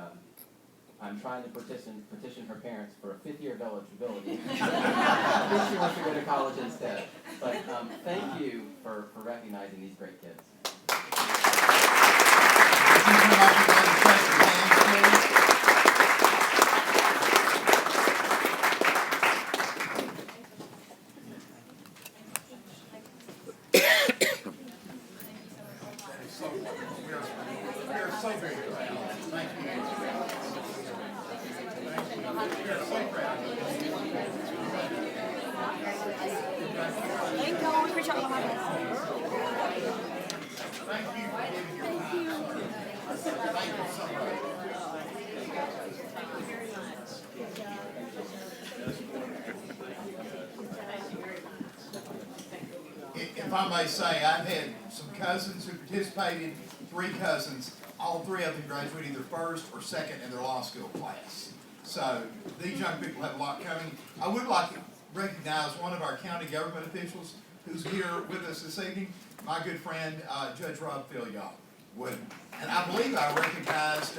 I'm trying to petition her parents for a 5th year of eligibility. If she wants to go to college instead. But thank you for recognizing these great kids. Thank you. We appreciate all having us. If I may say, I've had some cousins who participated, 3 cousins, all 3 of them graduated either 1st or 2nd in their law school class. So these young people have a lot coming. I would like to recognize one of our county government officials who's here with us this evening, my good friend, Judge Rob Philyaw. And I believe I recognized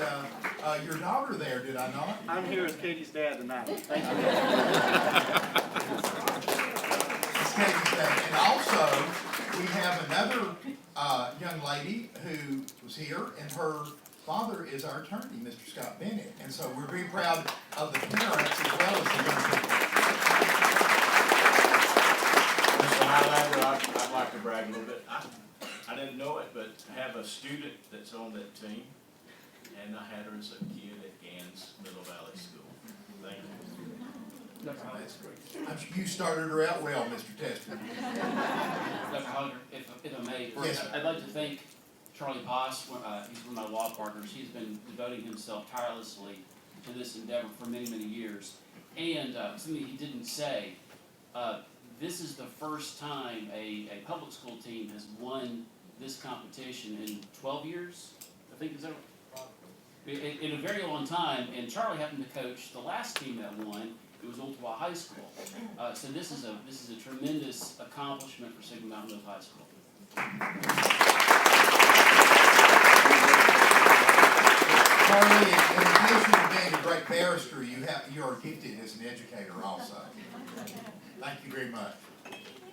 your daughter there, did I not? I'm here as Katie's dad tonight. Thank you. It's Katie's dad. And also, we have another young lady who was here, and her father is our attorney, Mr. Scott Bennett. And so we're very proud of the parents as well as the young people. Mr. Highlander, I'd like to brag a little bit. I didn't know it, but I have a student that's on that team, and I had her as a kid at Gans Middle Valley School. Thank you. That's great. You started her out well, Mr. Tester. Dr. Hollander, if I may, Yes, sir. I'd like to thank Charlie Poss, he's one of my law partners. He's been devoting himself tirelessly to this endeavor for many, many years. And something he didn't say, this is the first time a public school team has won this competition in 12 years, I think. Is that in a very long time, and Charlie happened to coach the last team that won. It was Ottawa High School. So this is a tremendous accomplishment for Signal Mountain Hills High School. Charlie, in addition to being a great barrister, you are gifted as an educator also. Thank you very much.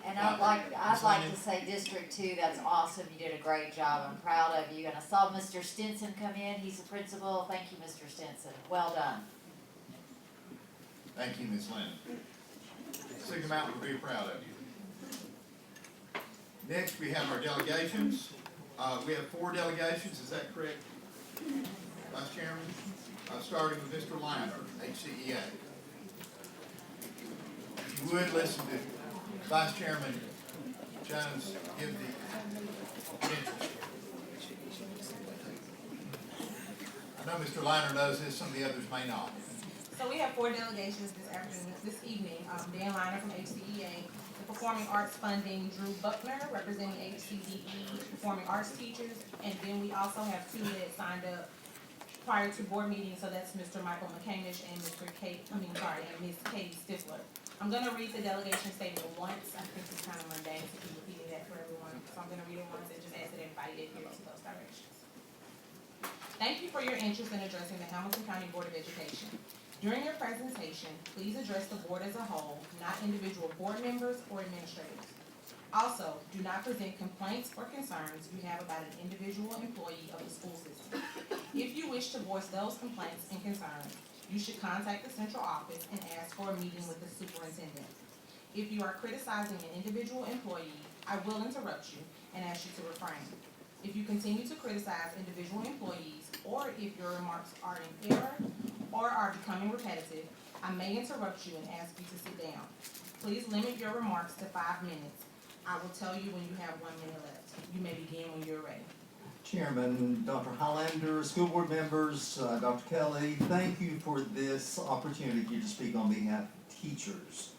And I'd like to say District 2, that's awesome. You did a great job. I'm proud of you. And I saw Mr. Stinson come in. He's the principal. Thank you, Mr. Stinson. Well done. Thank you, Ms. Lennon. Signal Mountain will be proud of you. Next, we have our delegations. We have 4 delegations, is that correct, Vice Chairman? Starting with Mr. Liner, HCDE. If you would listen to Vice Chairman Jones give the credentials. I know Mr. Liner knows this, some of the others may not. So we have 4 delegations this evening. Dan Liner from HCDE, the Performing Arts Funding, Drew Buckner, representing HCDE Performing Arts Teachers, and then we also have 2 that signed up prior to board meeting, so that's Mr. Michael McCamish and Ms. Katie Stifler. I'm gonna read the delegation statement once. I think it's kind of mundane to keep repeating that for everyone, so I'm gonna read it once and just ask that everybody adheres to those directions. Thank you for your interest in addressing the Hamilton County Board of Education. During your presentation, please address the board as a whole, not individual board members or administrators. Also, do not present complaints or concerns you have about an individual employee of the school system. If you wish to voice those complaints and concerns, you should contact the central office and ask for a meeting with the superintendent. If you are criticizing an individual employee, I will interrupt you and ask you to refrain. If you continue to criticize individual employees, or if your remarks are in error or are becoming repetitive, I may interrupt you and ask you to sit down. Please limit your remarks to 5 minutes. I will tell you when you have 1 minute left. You may begin when you're ready. Chairman, Dr. Highlander, school board members, Dr. Kelly, thank you for this opportunity to speak on behalf of teachers.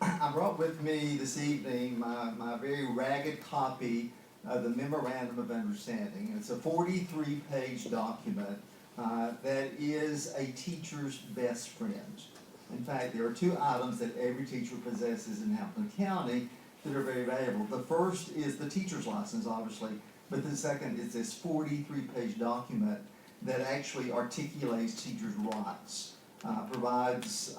I brought with me this evening my very ragged copy the Memorandum of Understanding. And it's a 43-page document that is a teacher's best friend. In fact, there are two items that every teacher possesses in Hamilton County that are very valuable. The first is the teacher's license, obviously, but the second is this 43-page document that actually articulates teachers' rights, provides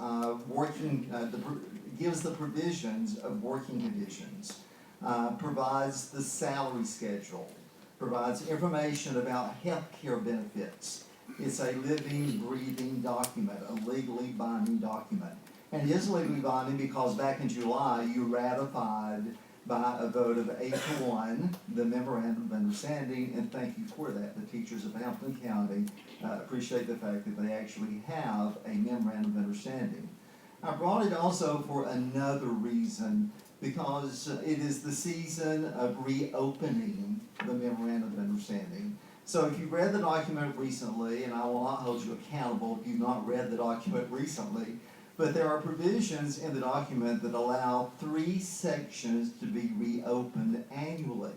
gives the provisions of working conditions, provides the salary schedule, provides information about health care benefits. It's a living, breathing document, a legally binding document. And it is legally binding because back in July, you ratified by a vote of 8-1 the Memorandum of Understanding, and thank you for that. The teachers of Hamilton County appreciate the fact that they actually have a Memorandum of Understanding. I brought it also for another reason, because it is the season of reopening the Memorandum of Understanding. So if you read the document recently, and I will not hold you accountable if you've not read the document recently, but there are provisions in the document that allow 3 sections to be reopened annually.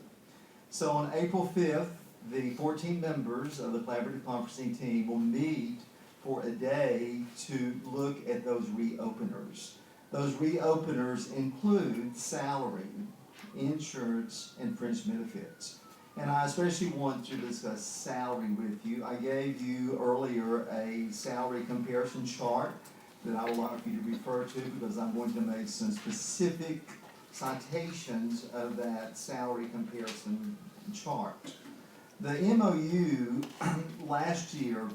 So on April 5th, the 14 members of the Collaborative Conferencing team will meet for a day to look at those reopeners. Those reopeners include salary, insurance, and fringe benefits. And I especially want to discuss salary with you. I gave you earlier a salary comparison chart that I would like for you to refer to, because I'm going to make some specific citations of that salary comparison chart. The MOU last year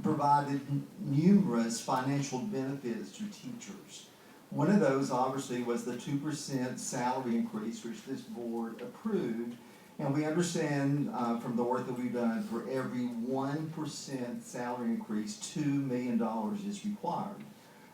provided numerous financial benefits to teachers. One of those obviously was the 2% salary increase, which this board approved. And we understand from the work that we've done, for every 1% salary increase, $2 million is required.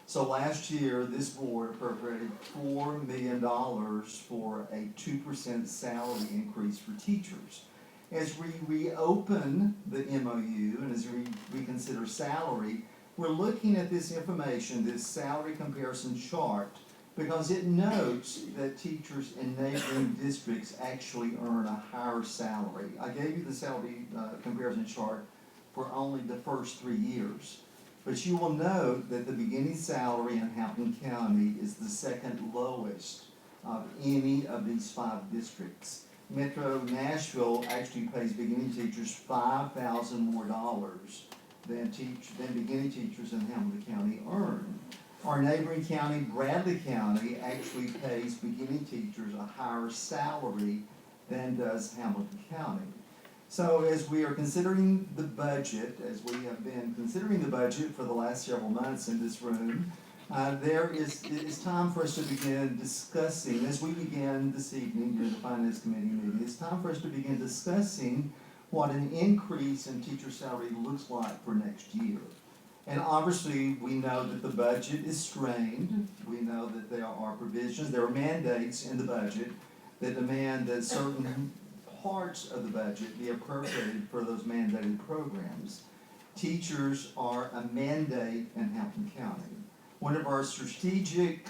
So last year, this board appropriated $4 million for a 2% salary increase for teachers. As we reopen the MOU and as we consider salary, we're looking at this information, this salary comparison chart, because it notes that teachers in neighboring districts actually earn a higher salary. I gave you the salary comparison chart for only the first 3 years. But you will note that the beginning salary in Hamilton County is the second lowest of any of these 5 districts. Metro Nashville actually pays beginning teachers $5,000 more than beginning teachers in Hamilton County earn. Our neighboring county, Bradley County, actually pays beginning teachers a higher salary than does Hamilton County. So as we are considering the budget, as we have been considering the budget for the last several months in this room, it is time for us to begin discussing, as we begin this evening during the Finance Committee meeting, it's time for us to begin discussing what an increase in teacher salary looks like for next year. And obviously, we know that the budget is strained. We know that there are provisions, there are mandates in the budget that demand that certain parts of the budget be appropriated for those mandated programs. Teachers are a mandate in Hamilton County. One of our strategic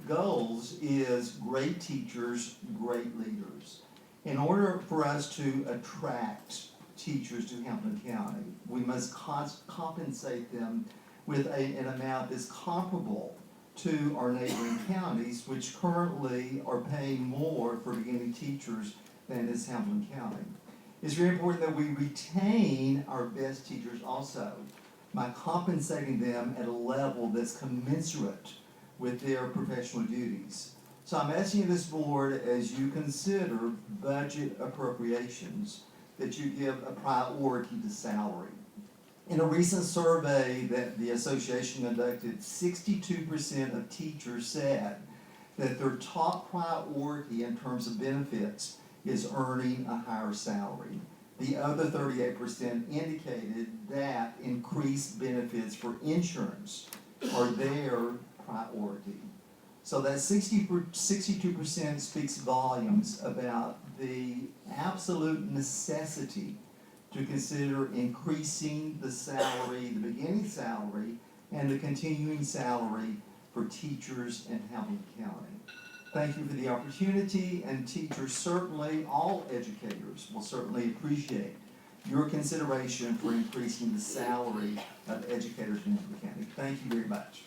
goals is great teachers, great leaders. In order for us to attract teachers to Hamilton County, we must compensate them with an amount that's comparable to our neighboring counties, which currently are paying more for beginning teachers than is Hamilton County. It's very important that we retain our best teachers also by compensating them at a level that's commensurate with their professional duties. So I'm asking this board, as you consider budget appropriations, that you give a priority to salary. In a recent survey that the association conducted, 62% of teachers said that their top priority in terms of benefits is earning a higher salary. The other 38% indicated that increased benefits for insurance are their priority. So that 62% speaks volumes about the absolute necessity to consider increasing the salary, the beginning salary, and the continuing salary for teachers in Hamilton County. Thank you for the opportunity, and teachers certainly, all educators will certainly appreciate your consideration for increasing the salary of educators in Henry County. Thank you very much.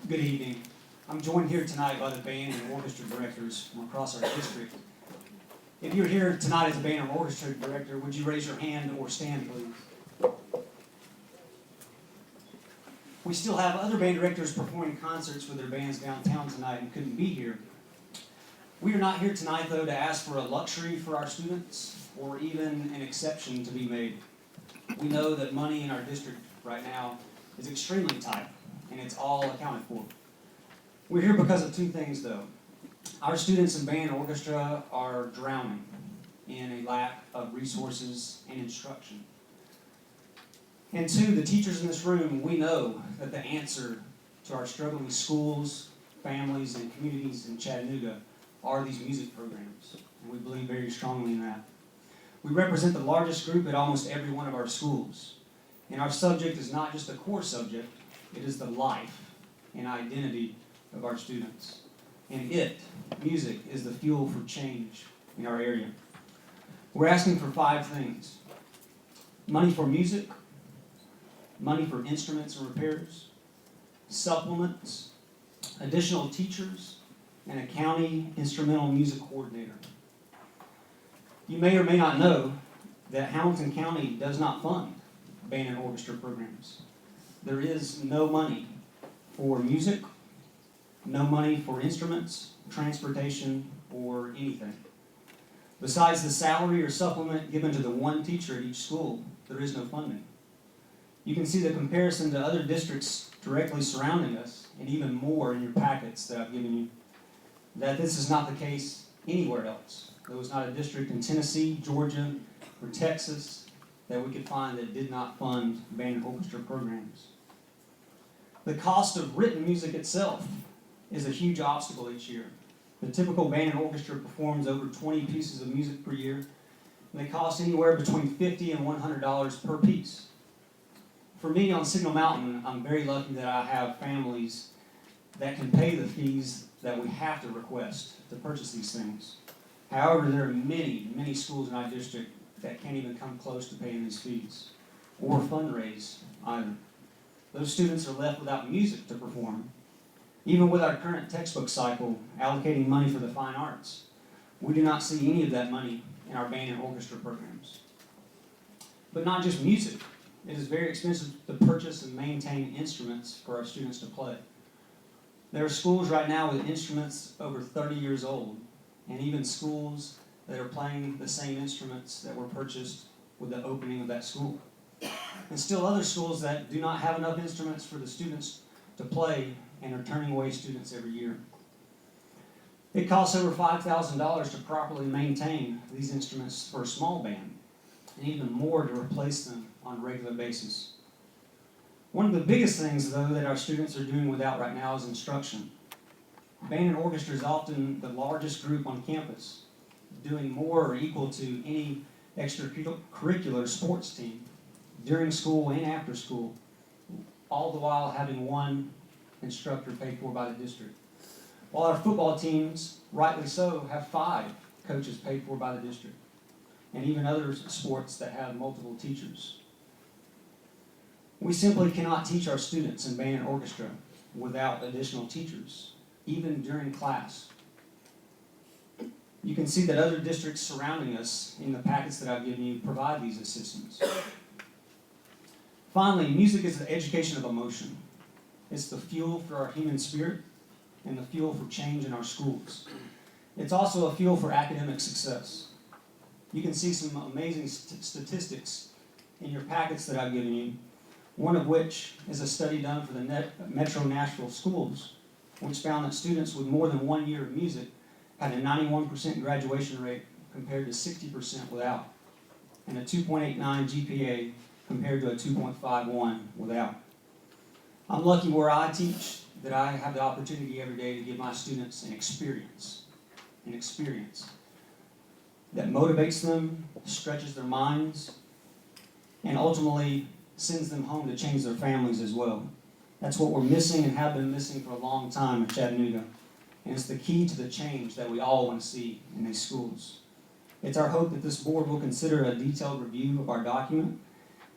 Good evening. I'm joined here tonight by the band and orchestra directors from across our district. If you're here tonight as a band or orchestra director, would you raise your hand or stand, please? We still have other band directors performing concerts with their bands downtown tonight and couldn't be here. We are not here tonight, though, to ask for a luxury for our students or even an exception to be made. We know that money in our district right now is extremely tight, and it's all accounted for. We're here because of two things, though. Our students in band and orchestra are drowning in a lack of resources and instruction. And two, the teachers in this room, we know that the answer to our struggling schools, families, and communities in Chattanooga are these music programs, and we believe very strongly in that. We represent the largest group at almost every one of our schools, and our subject is not just a core subject, it is the life and identity of our students. And music, is the fuel for change in our area. We're asking for 5 things: money for music, money for instruments and repairs, supplements, additional teachers, and a county instrumental music coordinator. You may or may not know that Hamilton County does not fund band and orchestra programs. There is no money for music, no money for instruments, transportation, or anything. Besides the salary or supplement given to the one teacher at each school, there is no funding. You can see the comparison to other districts directly surrounding us, and even more in your packets that I've given you, that this is not the case anywhere else. There was not a district in Tennessee, Georgia, or Texas that we could find that did not fund band and orchestra programs. The cost of written music itself is a huge obstacle each year. The typical band and orchestra performs over 20 pieces of music per year, and they cost anywhere between $50 and $100 per piece. For me on Signal Mountain, I'm very lucky that I have families that can pay the fees that we have to request to purchase these things. However, there are many, many schools in our district that can't even come close to paying these fees, or fundraise either. Those students are left without music to perform. Even with our current textbook cycle allocating money for the fine arts, we do not see any of that money in our band and orchestra programs. But not just music. It is very expensive to purchase and maintain instruments for our students to play. There are schools right now with instruments over 30 years old, and even schools that are playing the same instruments that were purchased with the opening of that school. And still other schools that do not have enough instruments for the students to play and are turning away students every year. It costs over $5,000 to properly maintain these instruments for a small band, and even more to replace them on a regular basis. One of the biggest things, though, that our students are doing without right now is instruction. Band and orchestra is often the largest group on campus, doing more or equal to any extracurricular sports team during school and after school, all the while having one instructor paid for by the district. While our football teams, rightly so, have 5 coaches paid for by the district, and even other sports that have multiple teachers. We simply cannot teach our students in band and orchestra without additional teachers, even during class. You can see that other districts surrounding us in the packets that I've given you provide these assistance. Finally, music is the education of emotion. It's the fuel for our human spirit and the fuel for change in our schools. It's also a fuel for academic success. You can see some amazing statistics in your packets that I've given you, one of which is a study done for the Metro Nashville schools, which found that students with more than 1 year of music had a 91% graduation rate compared to 60% without, and a 2.89 GPA compared to a 2.51 without. I'm lucky where I teach that I have the opportunity every day to give my students an experience that motivates them, stretches their minds, and ultimately sends them home to change their families as well. That's what we're missing and have been missing for a long time in Chattanooga. And it's the key to the change that we all want to see in these schools. It's our hope that this board will consider a detailed review of our document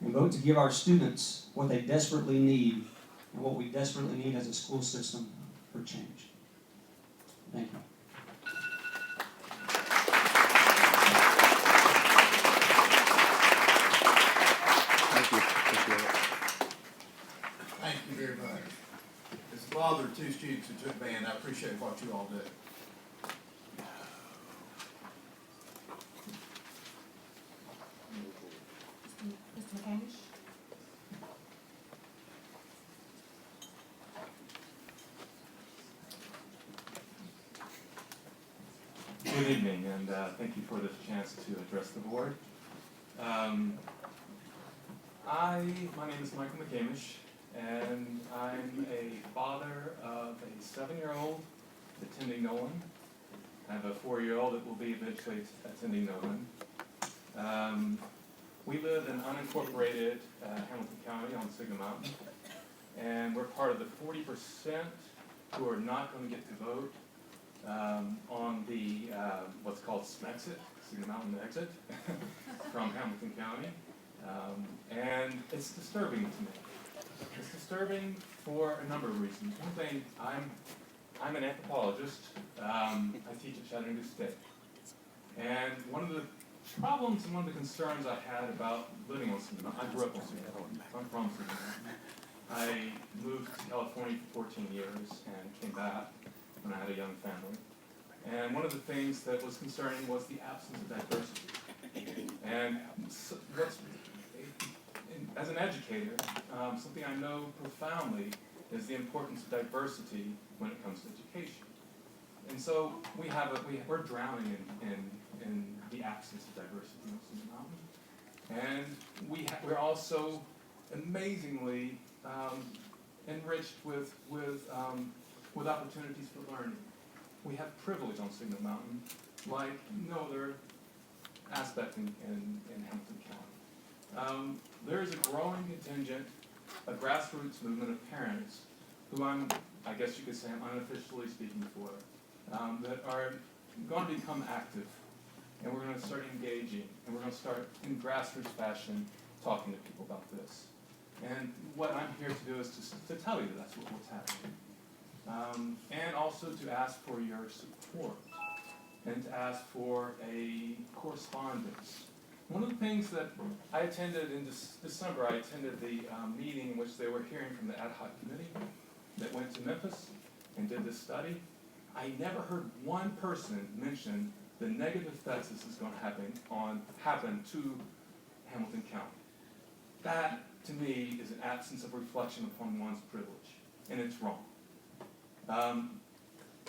and vote to give our students what they desperately need and what we desperately need as a school system for change. Thank you. Thank you. Appreciate it. Thank you very much. As the father of two students who took band, I appreciate what you all do. Mr. McCamish? Good evening, and thank you for this chance to address the board. My name is Michael McCamish, and I'm a father of a 7-year-old attending Nolan. I have a 4-year-old that will be eventually attending Nolan. We live in unincorporated Hamilton County on Signal Mountain, and we're part of the 40% who are not going to get to vote on the what's called SMEXIT, Signal Mountain Exit, from Hamilton County. And it's disturbing to me. It's disturbing for a number of reasons. One thing, I'm an anthropologist. I teach at Chattanooga State. And one of the problems and one of the concerns I had about living on Signal Mountain, I grew up on Signal Mountain. I'm from Signal Mountain. I moved to California for 14 years and came back when I had a young family. And one of the things that was concerning was the absence of diversity. And as an educator, something I know profoundly is the importance of diversity when it comes to education. And so we're drowning in the absence of diversity on Signal Mountain. And we're also amazingly enriched with opportunities for learning. We have privilege on Signal Mountain like no other aspect in Hamilton County. There is a growing contingent, a grassroots movement of parents who I guess you could say I'm unofficially speaking for, that are going to become active, and we're going to start engaging, and we're going to start in grassroots fashion talking to people about this. And what I'm here to do is to tell you that's what's happening. And also to ask for your support and to ask for a correspondence. One of the things that I attended in December, I attended the meeting in which they were hearing from the ad hoc committee that went to Memphis and did this study. I never heard one person mention the negative effects this is going to happen to Hamilton County. That, to me, is an absence of reflection upon one's privilege, and it's wrong.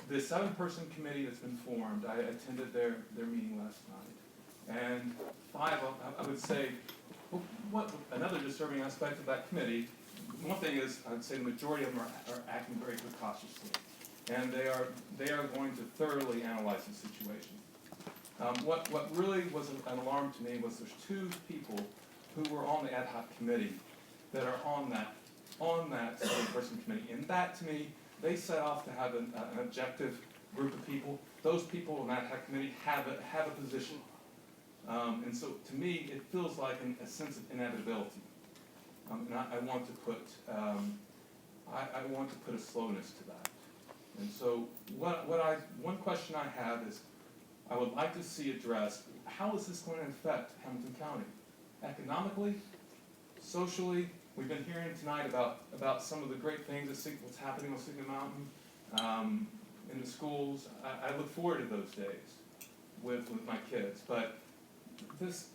The 7-person committee that's been formed, I attended their meeting last night, and 5 of them, I would say, what another disturbing aspect of that committee, one thing is, I would say the majority of them are acting very precautiously, and they are going to thoroughly analyze the situation. What really was an alarm to me was there's 2 people who were on the ad hoc committee that are on that 7-person committee, and that, to me, they set off to have an objective group of people. Those people on that committee have a position. And so, to me, it feels like a sense of inevitability. And I want to put a slowness to that. And so, one question I have is, I would like to see addressed, how is this going to affect Hamilton County? Economically, socially? We've been hearing tonight about some of the great things what's happening on Signal Mountain, in the schools. I look forward to those days with my kids. But this,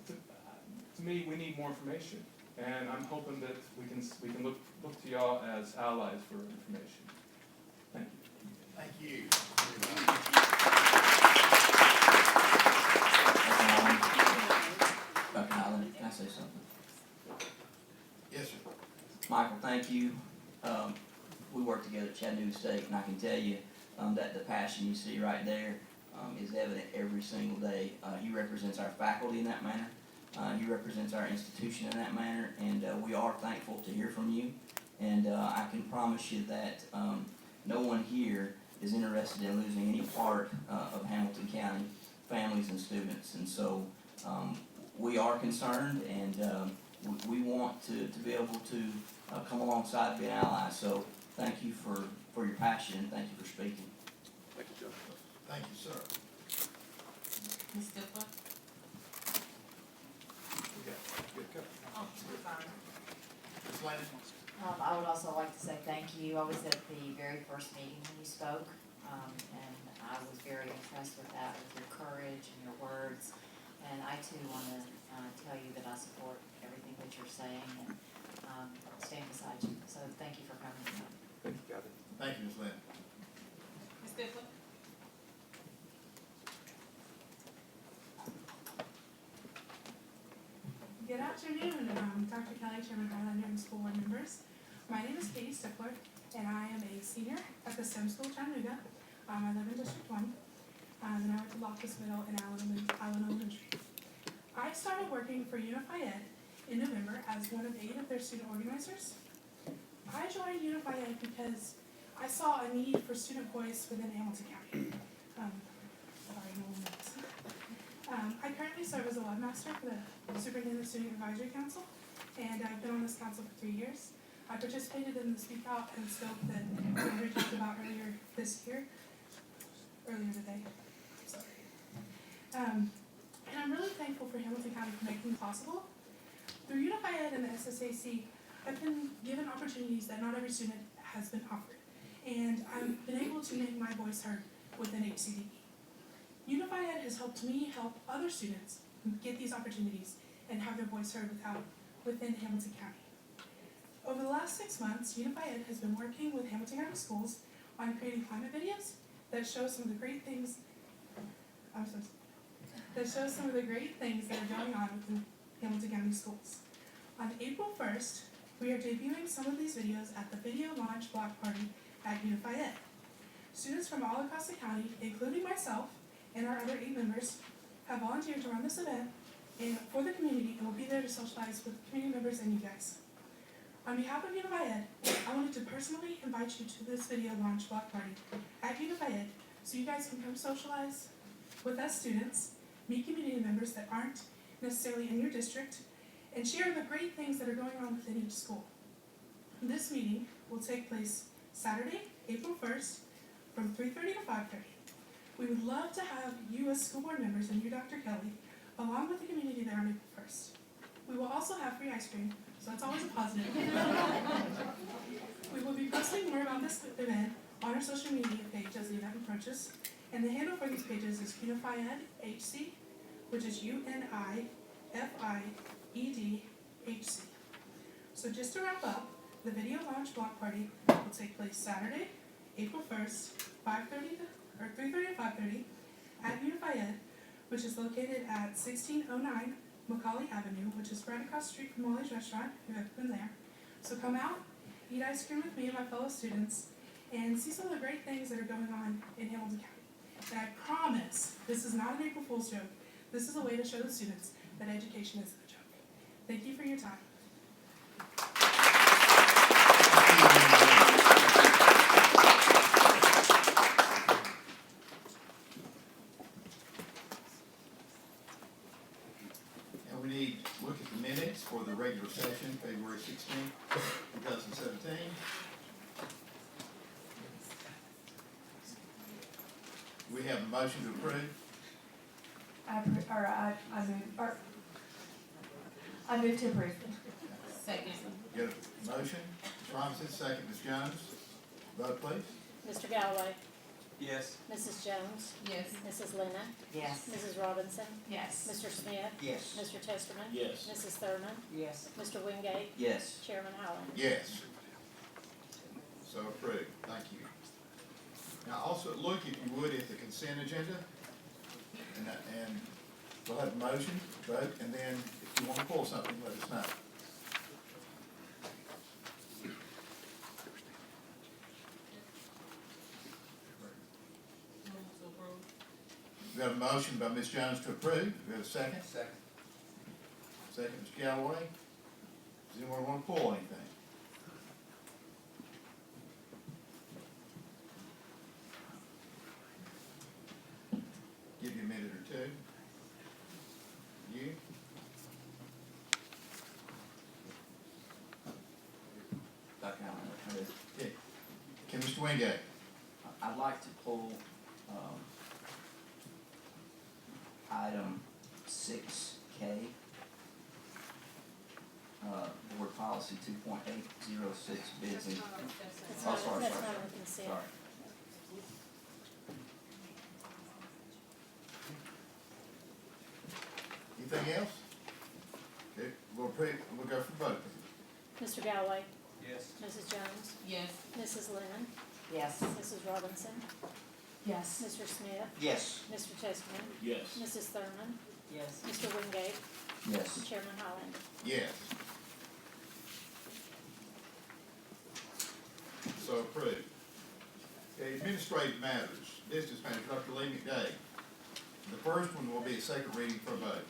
to me, we need more information, and I'm hoping that we can look to y'all as allies for information. Thank you. Thank you. Dr. Holland, can I say something? Michael, thank you. We work together at Chattanooga State, and I can tell you that the passion you see right there is evident every single day. He represents our faculty in that manner. He represents our institution in that manner, and we are thankful to hear from you. And I can promise you that no one here is interested in losing any part of Hamilton County families and students. And so we are concerned, and we want to be able to come alongside and be an ally. So thank you for your passion, and thank you for speaking. Thank you, Joe. Thank you, sir. Ms. Stifler? Good cover. Oh, sorry. Ms. Landon? I would also like to say thank you. I was at the very first meeting when you spoke, and I was very impressed with that, with your courage and your words. And I too want to tell you that I support everything that you're saying and stand beside you. So thank you for coming tonight. Thank you, Gabby. Thank you, Ms. Landon. Ms. Stifler? Good afternoon, Dr. Kelly, Chairman Highlander, and school board members. My name is Katie Stifler, and I am a senior at the STEM School Chattanooga. I live in District 1, and I went to Loftus Middle in Allen Elementary. I started working for Unify Ed in November as one of 8 of their student organizers. I joined Unify Ed because I saw a need for student voice within Hamilton County. Sorry, no one knows. I currently serve as a webmaster for the Superintendent Student Advisory Council, and I've been on this council for 3 years. I participated in the Speak Out and Scope that Andrew talked about earlier today. Sorry. And I'm really thankful for Hamilton County for making it possible. Through Unify Ed and the SSAC, I've been given opportunities that not every student has been offered, and I've been able to make my voice heard within HCDE. Unify Ed has helped me help other students get these opportunities and have their voice heard within Hamilton County. Over the last 6 months, Unify Ed has been working with Hamilton County Schools on creating climate videos that show some of the great things that are going on within Hamilton County Schools. On April 1st, we are debuting some of these videos at the video launch block party at Unify Ed. Students from all across the county, including myself and our other 8 members, have volunteered to run this event for the community and will be there to socialize with community members and you guys. On behalf of Unify Ed, I wanted to personally invite you to this video launch block party at Unify Ed so you guys can come socialize with us students, meet community members that aren't necessarily in your district, and share the great things that are going on within each school. This meeting will take place Saturday, April 1st from 3:30 to 5:30. We would love to have you as school board members and you, Dr. Kelly, along with the community there on April 1st. We will also have free ice cream, so that's always a positive. We will be posting more about this event on our social media page as the event approaches, and the handle for these pages is Unify Ed HC, which is UNIFIED-HC. So just to wrap up, the video launch block party will take place Saturday, April 1st, 3:30 to 5:30 at Unify Ed, which is located at 1609 Macaulay Avenue, which is right across the street from Molly's Restaurant, if you've ever been there. So come out, eat ice cream with me and my fellow students, and see some of the great things that are going on in Hamilton County. And I promise, this is not an April Fool's joke. This is a way to show the students that education isn't a joke. Thank you for your time. And we need to look at the minutes for the regular session, February 16th, 2017. We have a motion to approve. I move to approve. Second. Get a motion, Ms. Robinson, second, Ms. Jones. Vote, please. Mr. Galloway? Yes. Mrs. Jones? Yes. Mrs. Lennon? Yes. Mrs. Robinson? Yes. Mr. Smith? Yes. Mr. Testerman? Yes. Mrs. Thurman? Yes. Mr. Wingate? Yes. Chairman Howland? Yes. So approved, thank you. Now also look, if you would, at the consent agenda. And we'll have a motion, vote, and then if you want to pull something, let us know. We have a motion by Ms. Jones to approve. Do we have a second? Second. Second, Mr. Galloway. Does anyone want to pull anything? Give you a minute or two. You? Dr. Allen, Yeah. Okay, Mr. Wingate. I'd like to pull, item 6K, board policy 2.806 bids and. Oh, sorry. That's not on the consent. Sorry. Anything else? Okay, we'll go for vote. Mr. Galloway? Yes. Mrs. Jones? Yes. Mrs. Lennon? Yes. Mrs. Robinson? Yes. Mr. Smith? Yes. Mr. Chesterman? Yes. Mrs. Thurman? Yes. Mr. Wingate? Yes. and Chairman Highlander? Yes. So approved. Okay, administrative matters, business matters, Dr. Lee McDade. The first one will be a second reading for a vote.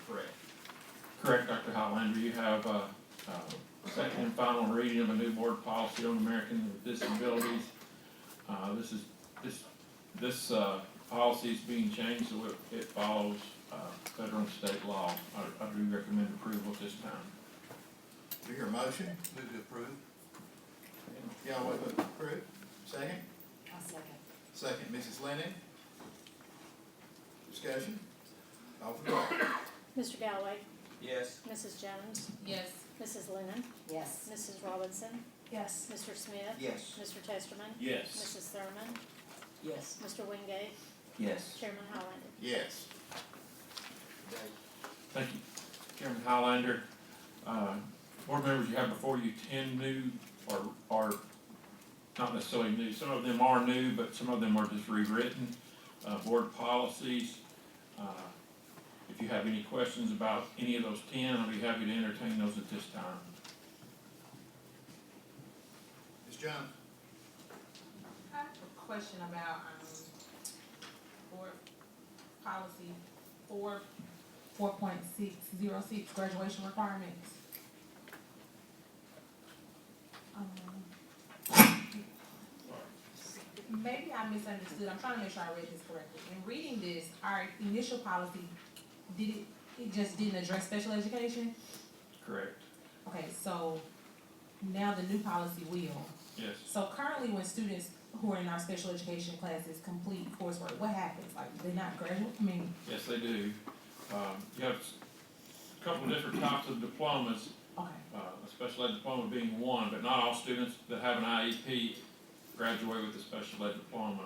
Correct. Correct, Dr. Highlander. You have a second and final reading of a new board policy on Americans with disabilities. This policy is being changed so it follows federal and state law. I do recommend approval at this time. Do you hear a motion? Move to approve. Galloway, vote to approve. Second? I'll second. Second, Mrs. Lennon. Discussion? Call for the vote. Mr. Galloway? Yes. Mrs. Jones? Yes. Mrs. Lennon? Yes. Mrs. Robinson? Yes. Mr. Smith? Yes. Mr. Chesterman? Yes. Mrs. Thurman? Yes. Mr. Wingate? Yes. Chairman Highlander? Yes. Thank you, Chairman Highlander. Board members, you have before you 10 new or not necessarily new. Some of them are new, but some of them are just rewritten board policies. If you have any questions about any of those 10, I'll be happy to entertain those at this time. Ms. Jones? I have a question about, board policy 4.606 graduation requirements. Maybe I misunderstood, I'm trying to make sure I read this correctly. In reading this, our initial policy, it just didn't address special education? Correct. Okay, so now the new policy will. Yes. So currently when students who are in our special education classes complete coursework, what happens? Like, they're not graduate, Yes, they do. You have a couple of different types of diplomas. Okay. A special ed diploma being one, but not all students that have an IEP graduate with a special ed diploma.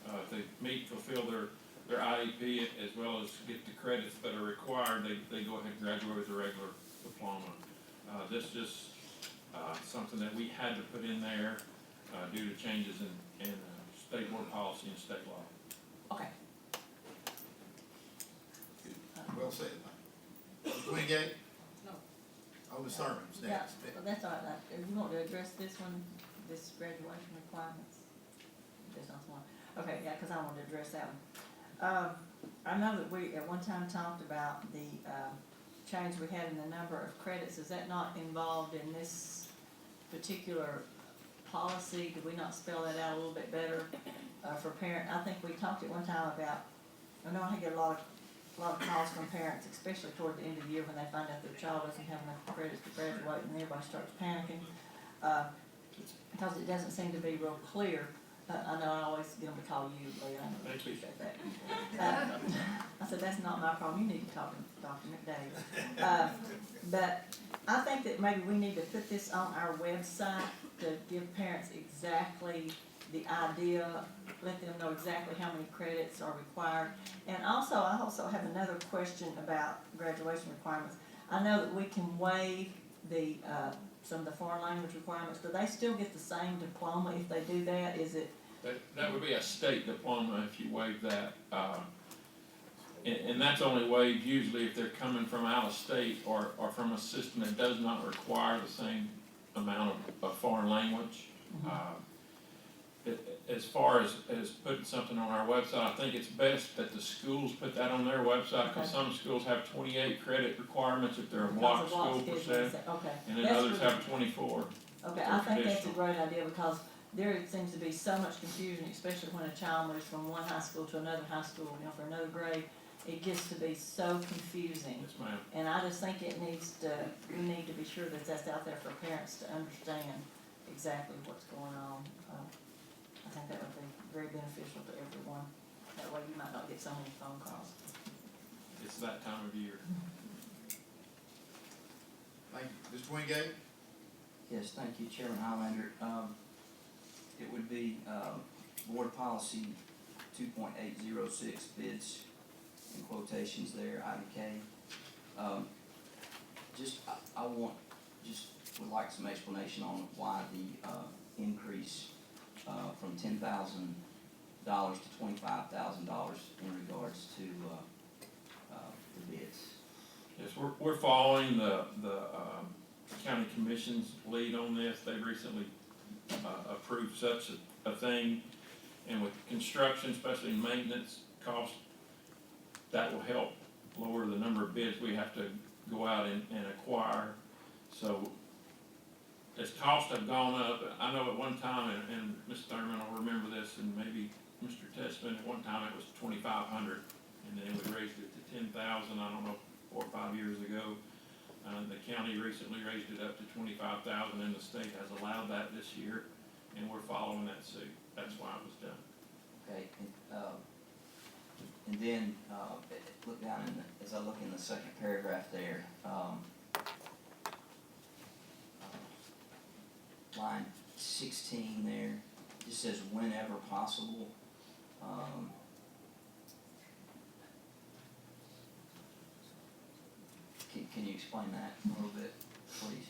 If they meet, fulfill their IEP as well as get the credits that are required, they go ahead and graduate with a regular diploma. This just something that we had to put in there due to changes in state board policy and state law. Okay. Well said. Mr. Wingate? No. Oh, Ms. Thurman's Yeah, next. well, that's all right. You want to address this one, this graduation requirements? There's not one. Okay, yeah, because I want to address that one. I know that we at one time talked about the change we had in the number of credits. Is that not involved in this particular policy? Did we not spell that out a little bit better for parent? I think we talked at one time about, I know I get a lot of calls from parents, especially toward the end of the year when they find out their child doesn't have enough credits to graduate and everybody starts panicking. Because it doesn't seem to be real clear. I know I always get them to call you, Lee, I appreciate that. I said, that's not my problem, you need to talk to Dr. McDade. But I think that maybe we need to put this on our website to give parents exactly the idea, let them know exactly how many credits are required. And also, I also have another question about graduation requirements. I know that we can waive the, some of the foreign language requirements. Do they still get the same diploma if they do that? Is it? That would be a state diploma if you waive that. And that's only waived usually if they're coming from out of state or from a system that does not require the same amount of foreign language. as far as putting something on our website, I think it's best that the schools put that on their website, cause some schools have 28 credit requirements if they're a block school per se, Okay. and then That's others really- have 24. Okay, I think that's a great idea because there seems to be so much confusion, especially when a child moves from one high school to another high school, you know, for another grade. It gets to be so confusing. Yes, ma'am. And I just think we need to be sure that that's out there for parents to understand exactly what's going on. I think that would be very beneficial to everyone. That way you might not get so many phone calls. It's that time of year. Thank you. Mr. Wingate? Yes, thank you, Chairman Highlander. It would be, board policy 2.806 bids in quotations there, IDK. Would like some explanation on why the, increase, from $10,000 to $25,000 in regards to, the bids. Yes, we're following the county commission's lead on this. They recently approved such a thing, and with construction, especially maintenance costs, that will help lower the number of bids we have to go out and acquire. So as costs have gone up, I know at one time, and Ms. Thurman will remember this, and maybe Mr. Testman, at one time it was $2,500, and then we raised it to $10,000, I don't know, 4 or 5 years ago. The county recently raised it up to $25,000, and the state has allowed that this year, and we're following that suit. That's why it was done. Okay, and then, look down as I look in the second paragraph there, line 16 there, just says whenever possible. Can you explain that a little bit, please?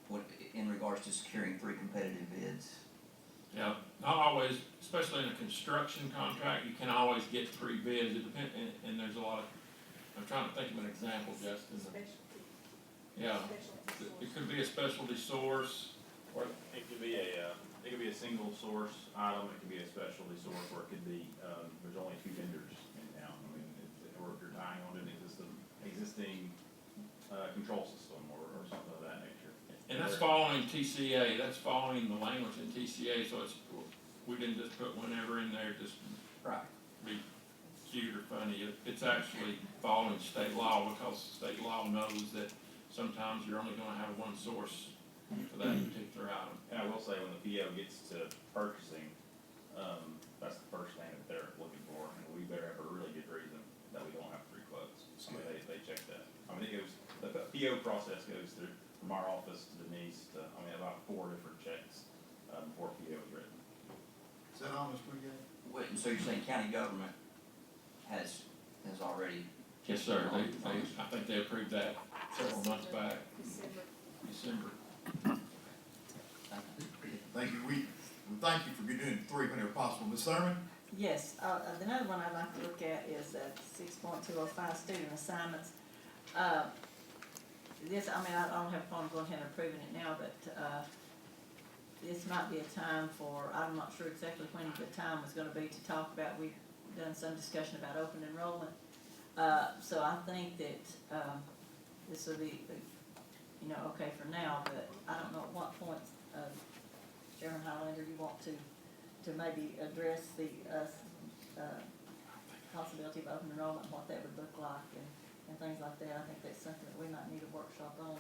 What, in regards to securing 3 competitive bids? Yeah, not always, especially in a construction contract, you can always get 3 bids. It depends, and there's a lot of, I'm trying to think of an example, Justin. Yeah, it could be a specialty source, Or it could be a single source item, it could be a specialty source, or it could be, there's only 2 vendors in town. I mean, or if you're tying on an existing control system or something of that nature. and that's following TCA, that's following the language in TCA, so we didn't just put whenever in there, just right. Be cute or funny. It's actually following state law, because state law knows that sometimes you're only gonna have one source for that particular item. And I will say, when the PO gets to purchasing, that's the first thing that they're looking for, and we better have a really good reason that we don't have 3 quotes. I mean, they check that. I mean, the PO process goes through from our office to Denise to, about 4 different checks, before PO is written. Is that all, Mr. Wingate? Wait, so you're saying county government has already? Yes, sir. I think they approved that several months back. December. Thank you. We thank you for doing 3 whenever possible. Ms. Thurman? Yes, another one I'd like to look at is 6.205 student assignments. This, I don't have a problem going ahead and approving it now, but, this might be a time for, I'm not sure exactly when the time was gonna be to talk about, we've done some discussion about open enrollment. So I think that, this will be, okay for now, but I don't know at what point, Chairman Highlander, you want to maybe address the, possibility of open enrollment, what that would look like and things like that. I think that's something that we might need a workshop on,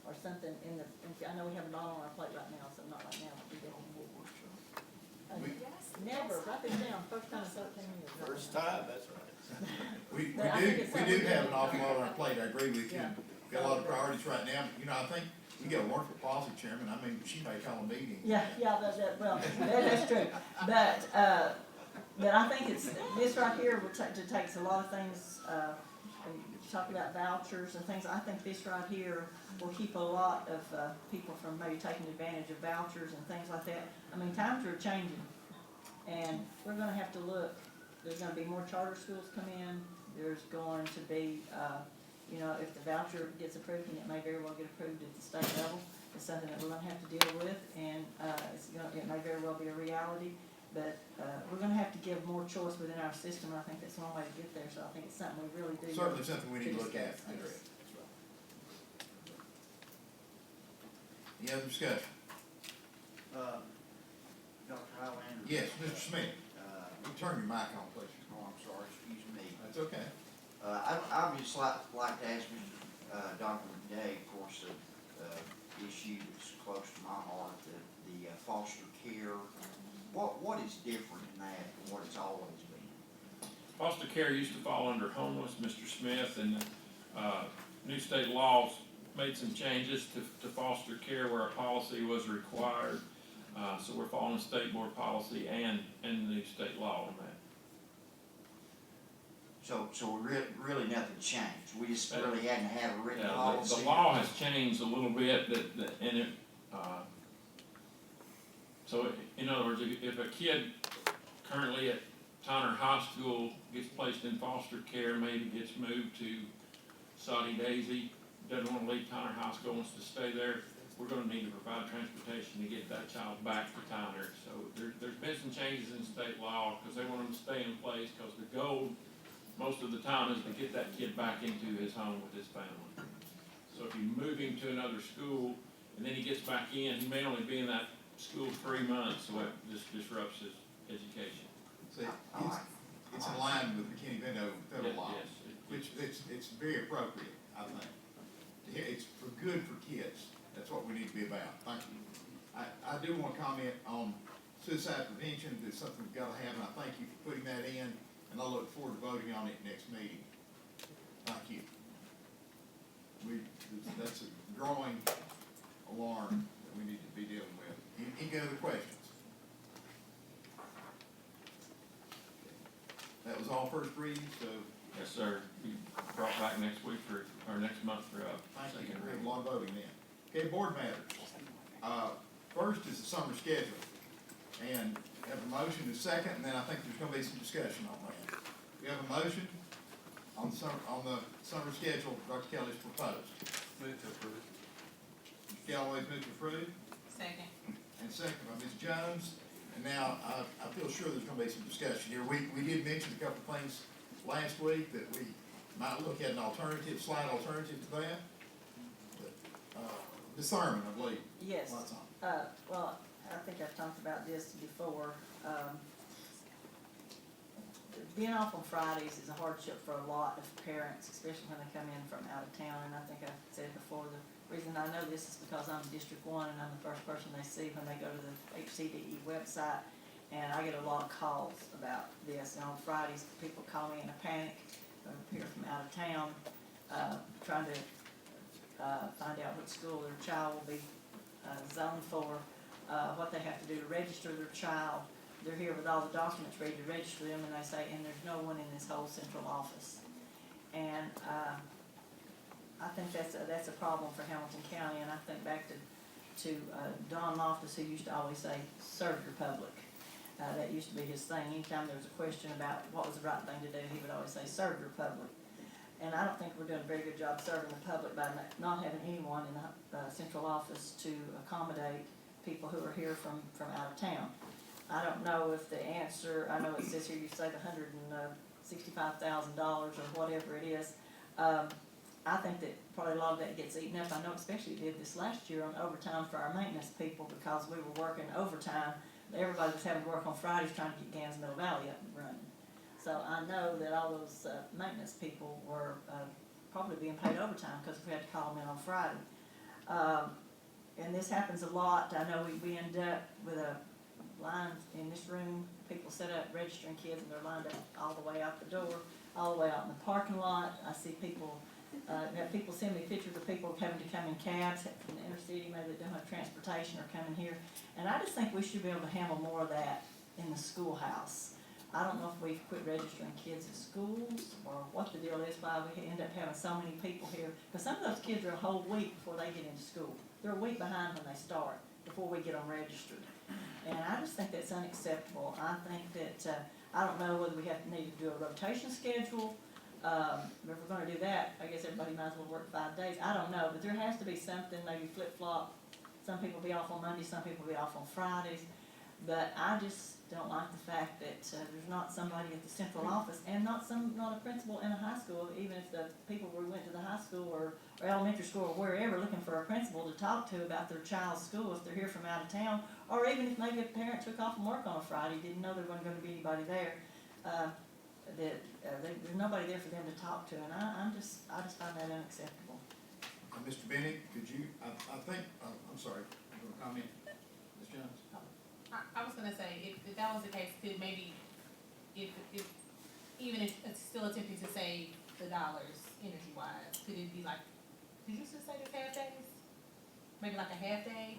or something I know we have a lot on our plate right now, so not right now, but we do have a workshop. Never, write this down, first time in 13 years. First time, that's right. We do have an awful lot on our plate, I agree with you. Got a lot of priorities right now. I think we got a wonderful policy chairman. I mean, she may call a meeting. Yeah, that's true. But I think this right here takes a lot of things, you talk about vouchers and things. I think this right here will keep a lot of people from maybe taking advantage of vouchers and things like that. I mean, times are changing, and we're gonna have to look. There's gonna be more charter schools come in. There's going to be, if the voucher gets approved, and it may very well get approved at the state level, it's something that we're gonna have to deal with, and it may all be a reality. But, we're gonna have to give more choice within our system, and I think that's one way to get there, so I think it's something we really do. Certainly something we need to look at. discuss. I agree. Any other discussion? Dr. Highlander? Yes, Mr. Smith. Turn your mic on, please. Oh, I'm sorry, excuse me. That's okay. I would just like to ask Mr. Dr. McDay, of course, the issue that's close to my heart, the foster care. What is different in that than what it's always been? Foster care used to fall under homeless, Mr. Smith, and new state laws made some changes to foster care where a policy was required. So we're following state board policy and the new state law on that. So really nothing changed. We just really hadn't had a written Yeah, policy. the law has changed a little bit and it, so in other words, if a kid currently at Tyner High School gets placed in foster care, maybe gets moved to Soddy Daisy, doesn't want to leave Tyner High School, wants to stay there, we're gonna need to provide transportation to get that child back to Tyner. So there's been some changes in state law, because they want them to stay in place, because the goal, most of the time, is to get that kid back into his home with his family. So if you move him to another school, and then he gets back in, he may only be in that school 3 months, so that just disrupts his education. See, it's in line with McKinney-Vento federal law, Yes, which it's very appropriate, I think. It's good for kids. That's what we need to be about. Thank you. I do want to comment on suicide prevention. It's something we've got to have, and I thank you for putting that in, and I look forward to voting on it next meeting. Thank you. That's a growing alarm that we need to be dealing with. Any other questions? That was all first reading, so. Yes, sir. Be brought back next week or next month for Thank you. second We have reading. a lot of voting then. Okay, board matters. First is the summer schedule. And have a motion to second, and then I think there's gonna be some discussion on that. We have a motion on the summer schedule, Dr. Kelly's proposed. Move to approve. Mr. Galloway's moved to approve, Second. and second by Ms. Jones. And now, I feel sure there's gonna be some discussion here. We did mention a couple of things last week that we might look at an alternative, slight alternative to that. Ms. Thurman, I believe. Yes. Lots on. Well, I think I've talked about this before. Being off on Fridays is a hardship for a lot of parents, especially when they come in from out of town. And I think I've said before, the reason I know this is because I'm District 1 and I'm the first person they see when they go to the HCDE website. And I get a lot of calls about this. And on Fridays, people call me in a panic, here from out of town, trying to find out what school their child will be zoned for, what they have to do to register their child. They're here with all the documents ready to register them, and they say, and there's no one in this whole central office. And I think that's a problem for Hamilton County, and I think back to Don Loftus, who used to always say, serve your public. That used to be his thing. Anytime there was a question about what was the right thing to do, he would always say, serve your public. And I don't think we're doing a very good job serving the public by not having anyone in the central office to accommodate people who are here from out of town. I don't know if the answer, I know it says here you save $165,000 or whatever it is. I think that probably a lot of that gets eaten up. I know especially it did this last year on overtime for our maintenance people because we were working overtime. Everybody was having to work on Fridays trying to get Gans Middle Valley up and running. So I know that all those maintenance people were probably being paid overtime because we had to call them in on Friday. And this happens a lot. I know we end up with a line in this room, people set up registering kids and they're lined up all the way out the door, all the way out in the parking lot. I see people, people send me pictures of people having to come in cabs from the inner city, maybe they don't have transportation or coming here. And I just think we should be able to handle more of that in the schoolhouse. I don't know if we've quit registering kids at schools or what the deal is, why we end up having so many people here. Because some of those kids are a whole week before they get into school. They're a week behind when they start, before we get them registered. And I just think that's unacceptable. I think that, I don't know whether we need to do a rotation schedule. If we're gonna do that, I guess everybody might as well work 5 days. I don't know, but there has to be something, maybe flip-flop. Some people be off on Mondays, some people be off on Fridays. But I just don't like the fact that there's not somebody at the central office and not a principal in a high school, even if the people we went to the high school or elementary school or wherever looking for a principal to talk to about their child's school if they're here from out of town, or even if maybe a parent took off from work on a Friday, didn't know there wasn't going to be anybody there. There's nobody there for them to talk to, and I just find that unacceptable. Mr. Bennett, could you, I think, I'm sorry, you want to comment? Ms. Jones? I was gonna say, if that was the case, could maybe, if even if it's still attempting to save the dollars energy-wise, could it be like, did you just say this half days? Maybe like a half day?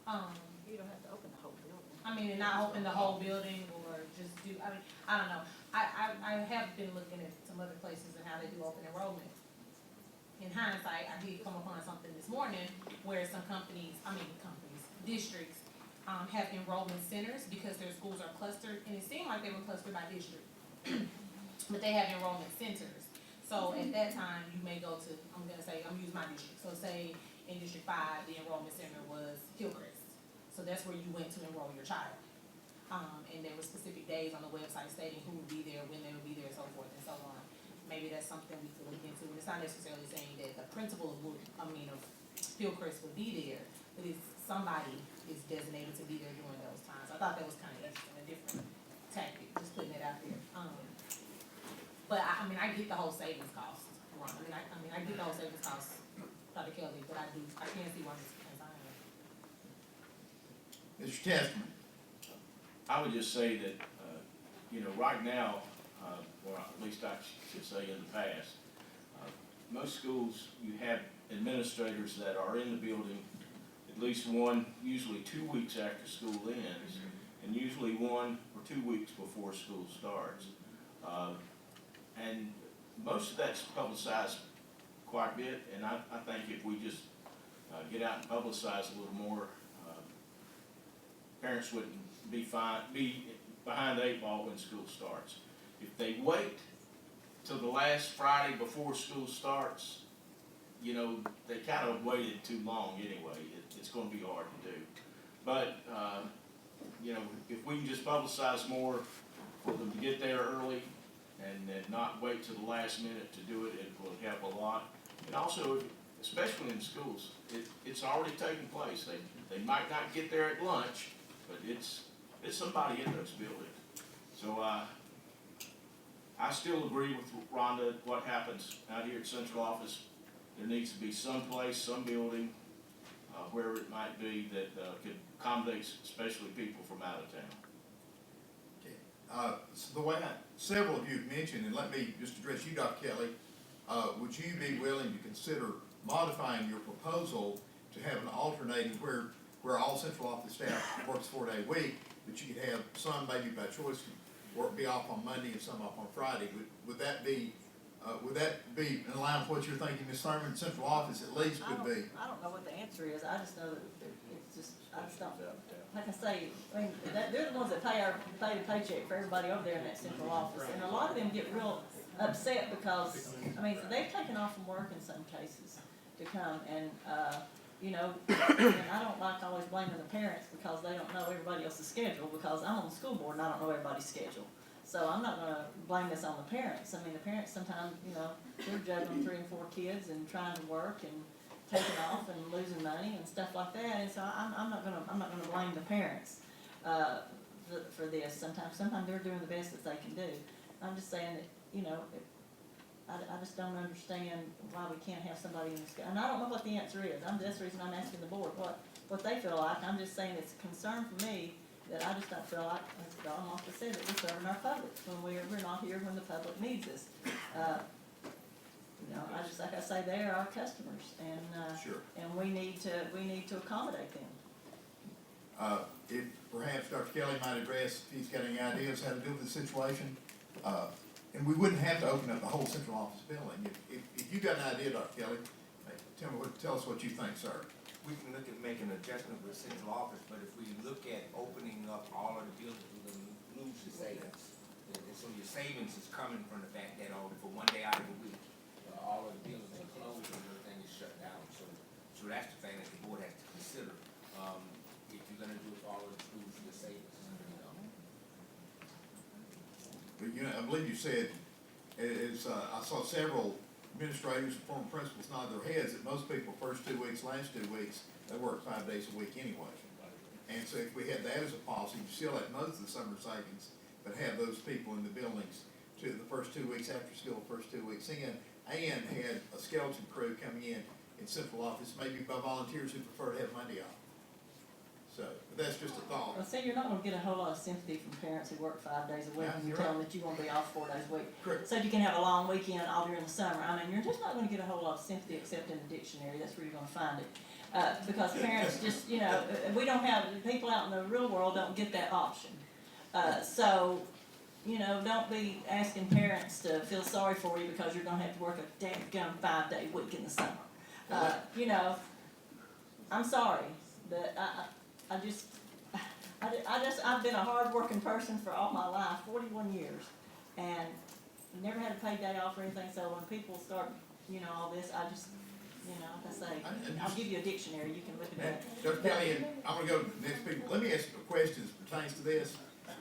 You don't have to open the whole building. I mean, and not open the whole building or just do, I mean, I don't know. I have been looking at some other places and how they do open enrollment. In hindsight, I did come upon something this morning where some districts, have enrollment centers because their schools are clustered, and it seemed like they were clustered by district. But they have enrollment centers. So at that time, you may go to, I'm use my district. So say in District 5, the enrollment center was Hillcrest. So that's where you went to enroll your child. And there were specific days on the website stating who would be there, when they would be there, so forth and so on. Maybe that's something we could look into. And it's not necessarily saying that the principal of Hillcrest would be there, but if somebody is designated to be there during those times. I thought that was kind of interesting, a different tactic, just putting it out there. But I get the whole savings cost, Ron. I get the whole savings cost, Dr. Kelly, but I can't see why Mr. Kenzana. Mr. Testament? I would just say that, right now, or at least I should say in the past, most schools, you have administrators that are in the building at least one, usually 2 weeks after school ends, and usually 1 or 2 weeks before school starts. And most of that's publicized quite a bit, and I think if we just get out and publicize a little more, parents wouldn't be behind the 8 ball when school starts. If they wait till the last Friday before school starts, they kind of waited too long anyway. It's going to be hard to do. But, if we can just publicize more for them to get there early and then not wait till the last minute to do it, it will help a lot. And also, especially in schools, it's already taking place. They might not get there at lunch, but it's somebody in those buildings. So I still agree with Rhonda, what happens out here at central office. There needs to be some place, some building, wherever it might be, that could accommodate especially people from out of town. Okay. So the way several of you have mentioned, and let me just address you, Dr. Kelly, would you be willing to consider modifying your proposal to have an alternating where all central office staff works 4-day week, but you could have some maybe by choice work be off on Monday and some off on Friday? Would that be in line with what you're thinking, Ms. Thurman? Central office at least would be. I don't know what the answer is. I just know that I just don't, like I say, they're the ones that pay the paycheck for everybody over there in that central office. And a lot of them get real upset because, they've taken off from work in some cases to come and, and I don't like always blaming the parents because they don't know everybody else's schedule, because I'm on the school board and I don't know everybody's schedule. So I'm not gonna blame this on the parents. The parents sometimes, they're juggling 3 and 4 kids and trying to work and taking off and losing money and stuff like that. And so I'm not gonna blame the parents for this. Sometimes they're doing the best that they can do. I'm just saying that, I just don't understand why we can't have somebody in the school. And I don't know what the answer is. That's the reason I'm asking the board what they feel like. I'm just saying it's a concern for me that I just don't feel like, as Don Moffitt said, that we're serving our public when we're not here when the public needs us. I just, like I say, they are our customers, and Sure. And we need to accommodate them. If perhaps Dr. Kelly might address, if he's got any ideas how to deal with the situation, and we wouldn't have to open up the whole central office building. If you got an idea, Dr. Kelly, tell us what you think, sir. We can look at making an adjustment with central office, but if we look at opening up all of the buildings, we're gonna lose the savings. And so your savings is coming from the fact that for 1 day out of the week, all of the buildings are closed and everything is shut down. So that's the thing that the board has to consider. If you're gonna do it for all of the you know, I believe you said, I saw several administrators and former principals nod their heads that most people, first 2 weeks, last 2 weeks, they work 5 days a week anyway. And so if we had that as a policy, you still have most of the summer savings, but have those people in the buildings to the first 2 weeks after school, first 2 weeks in, and had a skeleton crew coming in central office, maybe by volunteers who prefer to have Monday off. So, but that's just a thought. Well, see, you're not gonna get a whole lot of sympathy from parents who work 5 days a week and you You're tell right. them that you're gonna be off 4 days a week. Correct. So you can have a long weekend all during the summer. I mean, you're just not gonna get a whole lot of sympathy except in the dictionary. That's where you're gonna find it. Because parents just, you know, we don't have, people out in the real world don't get that option. So, you know, don't be asking parents to feel sorry for you because you're gonna have to work a damn 5-day week in the summer. You know, I'm sorry, but I've been a hard-working person for all my life, 41 years, and never had a paid day off or anything, so when people start, you know, all this, I just, you know, like I say, I'll give you a dictionary, you can look at that. Dr. Kelly, and I'm gonna go to the next people. Let me ask you a question that pertains to this.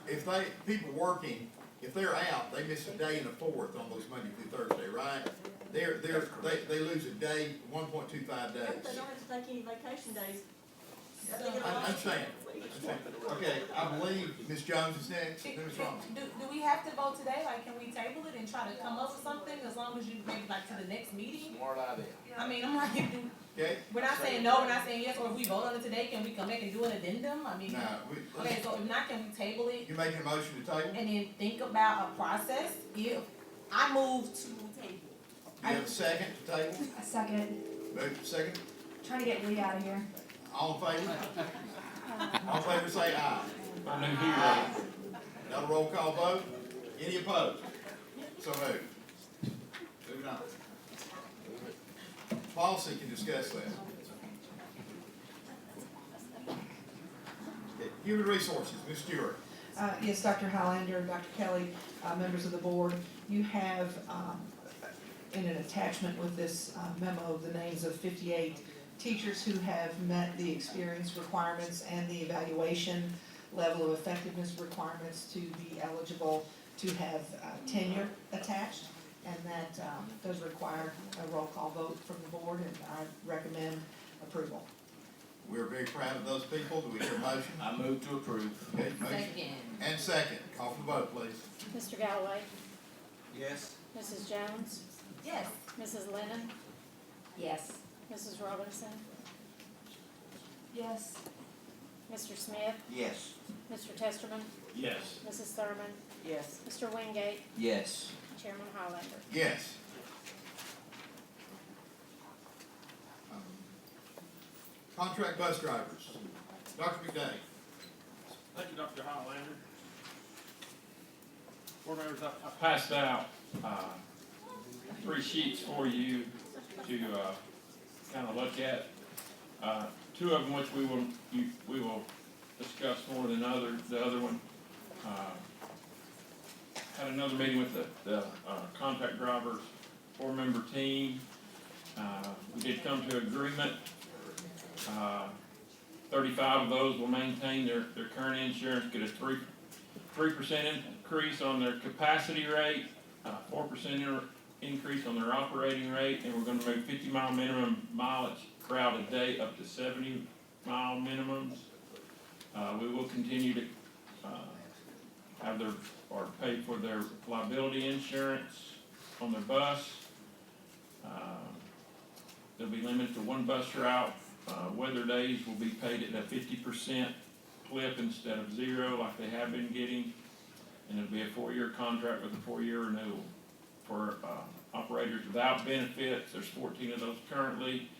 If people working, if they're out, they miss a day and a fourth on those Monday through Thursday, right? They lose a day, 1.25 days. They don't have to take any vacation days. I understand. Okay, I believe Ms. Jones is next, then Ms. Robinson. Do we have to vote today, like, can we table it and try to come up with something, as long as you maybe like to the next meeting? Smart idea. I mean, I'm like, Okay? we're not saying no, we're not saying yes, or if we vote on it today, can we come back and do an addendum? I mean, No, okay, so if not, can we table it you making a motion to table? and then think about a process? If I move to table. Do you have a second to table? A second. Move to second. Trying to get Lee out of here. All in favor? All in favor say aye. My new hero. Now a roll call vote. Any opposed? So moved. Moving on. Policy can discuss that. Okay, Human Resources, Ms. Stewart. Yes, Dr. Highlander, Dr. Kelly, members of the board, you have in an attachment with this memo the names of 58 teachers who have met the experience requirements and the evaluation level of effectiveness requirements to be eligible to have tenure attached, and that does require a roll call vote from the board, and I recommend approval. We're very proud of those people. Do we hear a motion? I move to approve. Okay, motion. Second. And second. Call for the vote, please. Mr. Galloway? Yes. Mrs. Jones? Yes. Mrs. Lennon? Yes. Mrs. Robinson? Yes. Mr. Smith? Yes. Mr. Testerman? Yes. Mrs. Thurman? Yes. Mr. Wingate? Yes. Chairman Highlander? Yes. Contract bus drivers. Dr. McDay. Thank you, Dr. Highlander. Board members, I passed out 3 sheets for you to kind of look at. 2 of them which we will discuss more than others. The other one had another meeting with the contract drivers 4-member team. We did come to agreement. 35 of those will maintain their current insurance, get a 3% increase on their capacity rate, 4% increase on their operating rate, and we're going to move 50-mile minimum mileage per out a day up to 70-mile minimums. We will continue to have their, or pay for their liability insurance on their bus. They'll be limited to 1 bus route. Weather days will be paid at a 50% clip instead of 0 like they have been getting. And it'll be a 4-year contract with a 4-year renewal. For operators without benefits, there's 14 of those currently.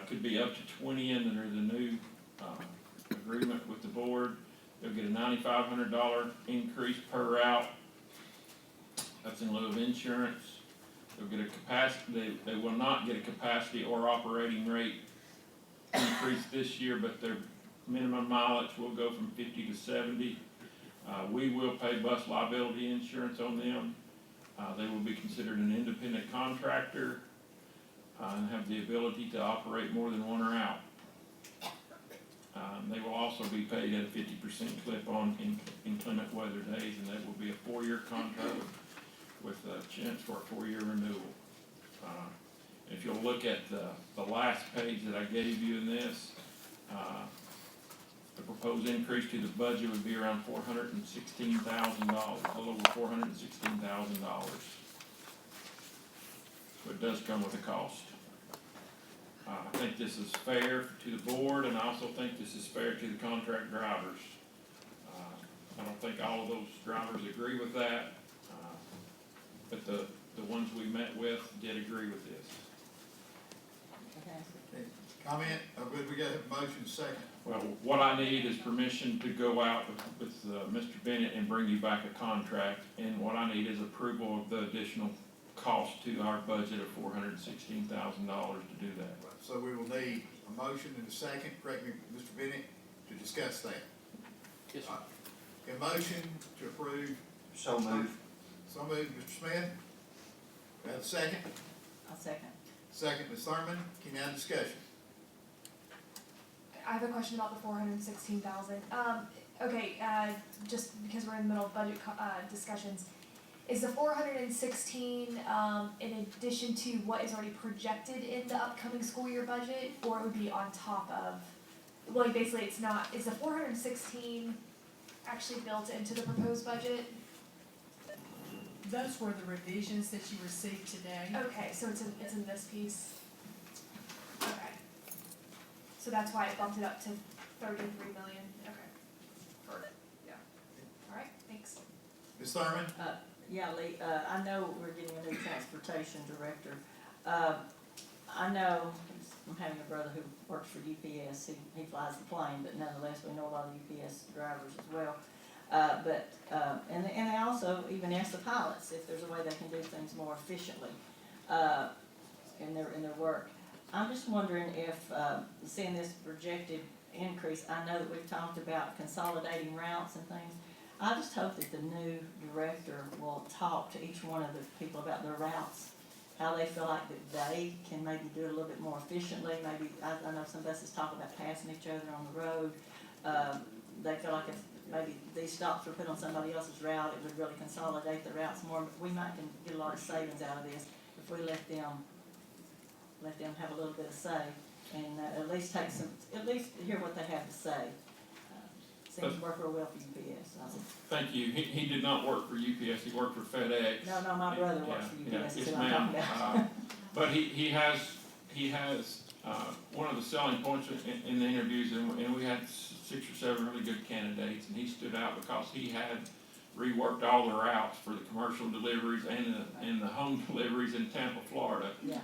Could be up to 20 under the new agreement with the board. They'll get a $9,500 increase per route. That's in lieu of insurance. They'll get a capacity, they will not get a capacity or operating rate increase this year, but their minimum mileage will go from 50 to 70. We will pay bus liability insurance on them. They will be considered an independent contractor and have the ability to operate more than 1 route. They will also be paid at a 50% clip on inclement weather days, and that will be a 4-year contract with a chance for a 4-year renewal. If you'll look at the last page that I gave you in this, the proposed increase to the budget would be around $416,000, a little over $416,000. So it does come with a cost. I think this is fair to the board, and I also think this is fair to the contract drivers. I don't think all of those drivers agree with that, but the ones we met with did agree with this. Okay, comment, good, we got a motion second. Well, what I need is permission to go out with Mr. Bennett and bring you back a contract, and what I need is approval of the additional cost to our budget of $416,000 to do that. So we will need a motion and a second, correct me, Mr. Bennett, to discuss that. Yes, sir. A motion to approve. So moved. So moved, Mr. Smith. We have a second. I'll second. Second, Ms. Thurman. Can you have discussion? I have a question about the 416,000. Okay, just because we're in the middle of budget discussions, is the 416 in addition to what is already projected in the upcoming school year budget, or it would be on top of? Well, basically, it's not. Is the 416 actually built into the proposed budget? Those were the revisions that you received today. Okay, so it's in this piece. Okay. So that's why it bumped it up to 33 million. Okay. Yeah. All right. Thanks. Ms. Thurman? Yeah, Lee, I know we're getting a new transportation director. I know, I'm having a brother who works for UPS, he flies the plane, but nonetheless, we know a lot of UPS drivers as well. And they also even ask the pilots if there's a way they can do things more efficiently, in their work. I'm just wondering if, seeing this projected increase, I know that we've talked about consolidating routes and things. I just hope that the new director will talk to each one of the people about their routes, how they feel like that they can maybe do it a little bit more efficiently. Maybe, I know some buses talk about passing each other on the road. They feel like if maybe these stops were put on somebody else's route, it would really consolidate the routes more. We might can get a lot of savings out of this if we let them have a little bit of say and at least hear what they have to say. Seems to work real well for UPS. Thank you. He did not work for UPS. He worked for FedEx. No, my brother works for UPS. Yeah, That's yes, who I'm talking ma'am. about. But he has one of the selling points in the interviews, and we had 6 or 7 really good candidates, and he stood out because he had reworked all the routes for the commercial deliveries and the home deliveries in Tampa, Florida. Yeah.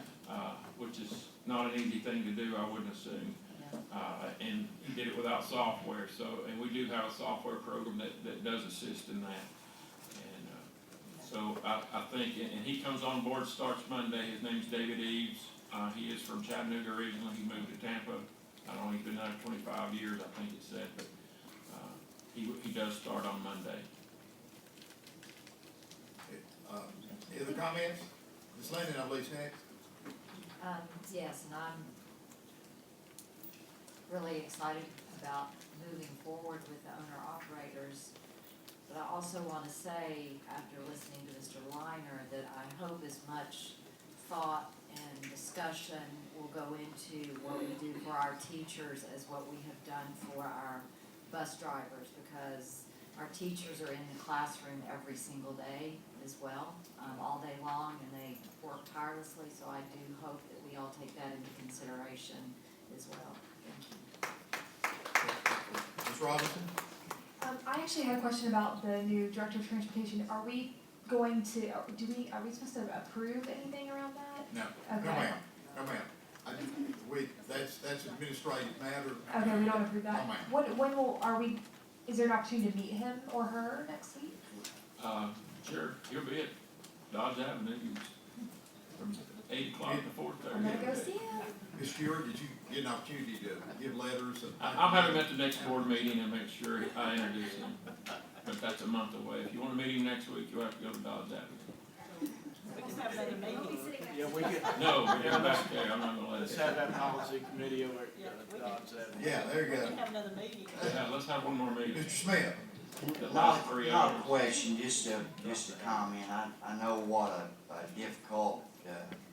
Which is not an easy thing to do, I wouldn't assume. And he did it without software, and we do have a software program that does assist in that. And so I think, and he comes on board, starts Monday. His name's David Eves. He is from Chattanooga originally. He moved to Tampa. I don't know, he's been there 25 years, I think it said, but he does start on Monday. Any other comments? Ms. Lennon, I believe, next. Yes, and I'm really excited about moving forward with the owner-operators. But I also want to say, after listening to Mr. Liner, that I hope as much thought and discussion will go into what we do for our teachers as what we have done for our bus drivers, because our teachers are in the classroom every single day as well, all day long, and they work tirelessly, so I do hope that we all take that into consideration as well. Thank you. Ms. Robinson? I actually had a question about the new director of transportation. Are we going to, are we supposed to approve anything around that? No. Okay. No, ma'am. No, ma'am. That's administrative matter. Okay, we don't approve that. No, ma'am. When is there an opportunity to meet him or her next week? Sure, he'll be at Dodge Avenue from 8 o'clock to 4:30. I'm gonna go see him. Ms. Stewart, did you get an opportunity to give letters? I'll have him at the next board meeting and make sure I introduce him. But that's a month away. If you want to meet him next week, you'll have to go to Dodge Avenue. Let's have another meeting. Yeah, we could. No, we're going back there, I'm not gonna let Let's it. have that policy committee over Yeah, we at Dodge Avenue. Yeah, there you We go. can have another meeting. Yeah, let's have one more meeting. Mr. Smith? That lasts Not, 3 not a hours. question, just a comment. I know what a difficult,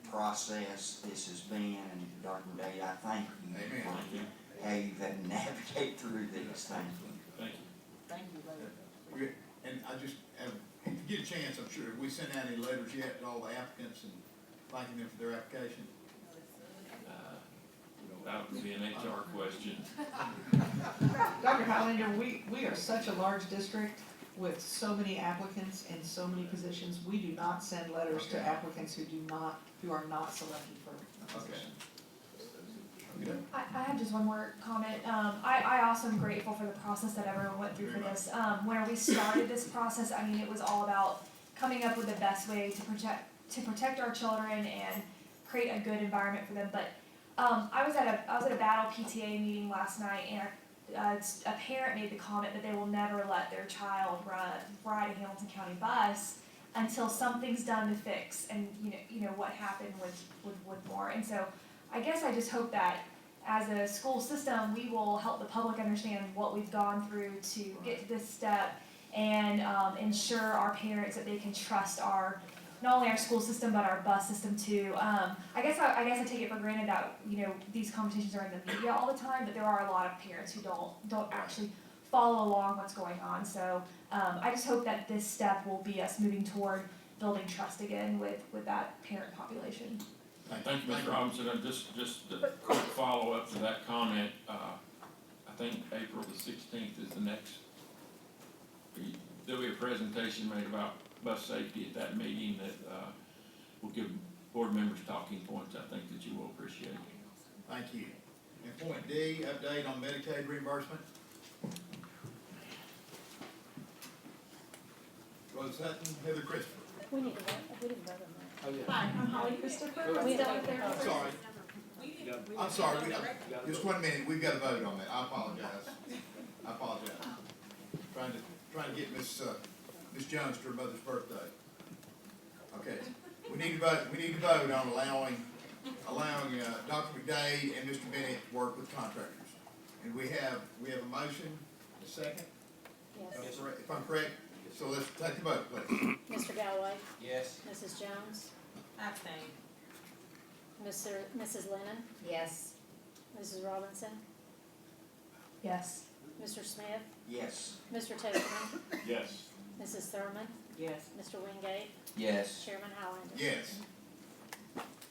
process this has been, and Dr. McDade, I thank you Amen. for how you've had to navigate through this. Thank you. Thank you. Thank you, Larry. And I just, if you get a chance, I'm sure, have we sent out any letters yet to all the applicants and thanking them for their application? That would be an HR question. Dr. Highlander, we are such a large district with so many applicants and so many positions. We do not send letters to applicants who are not selected for a position. Okay. I have just one more comment. I also am grateful for the process that everyone went through for this. When we started this process, I mean, it was all about coming up with the best way to protect our children and create a good environment for them. But I was at a battle PTA meeting last night, and a parent made the comment that they will never let their child ride a Hamilton County bus until something's done to fix, and you know what happened with Woodmore. And so I guess I just hope that as a school system, we will help the public understand what we've gone through to get to this step, and ensure our parents that they can trust not only our school system but our bus system too. I guess I take it for granted that these competitions are in the media all the time, but there are a lot of parents who don't actually follow along what's going on. So I just hope that this step will be us moving toward building trust again with that parent population. Thank you, Mr. Robinson. And just a quick follow-up to that comment. I think April the 16th is the next, there'll be a presentation made about bus safety at that meeting that will give board members talking points, I think, that you will appreciate. Thank you. And point D, update on Medicaid reimbursement. Rose Hutton, Heather Christopher. We need to vote on that. Oh, yeah. Hi, I'm Holly Christopher. We don't there. I'm sorry. I'm sorry, just 1 minute, we've got to vote on that, I apologize. Trying to get Miss Jones to her mother's birthday. Okay, we need to vote on allowing Dr. McDade and Mr. Bennett to work with contractors. And we have a motion, a second? Yes. If I'm correct, so let's take the vote, please. Mr. Galloway? Yes. Mrs. Jones? Abstain. Mrs. Lennon? Yes. Mrs. Robinson? Yes. Mr. Smith? Yes. Mr. Taserman? Yes. Mrs. Thurman? Yes. Mr. Wingate? Yes. Chairman Highlander? Yes.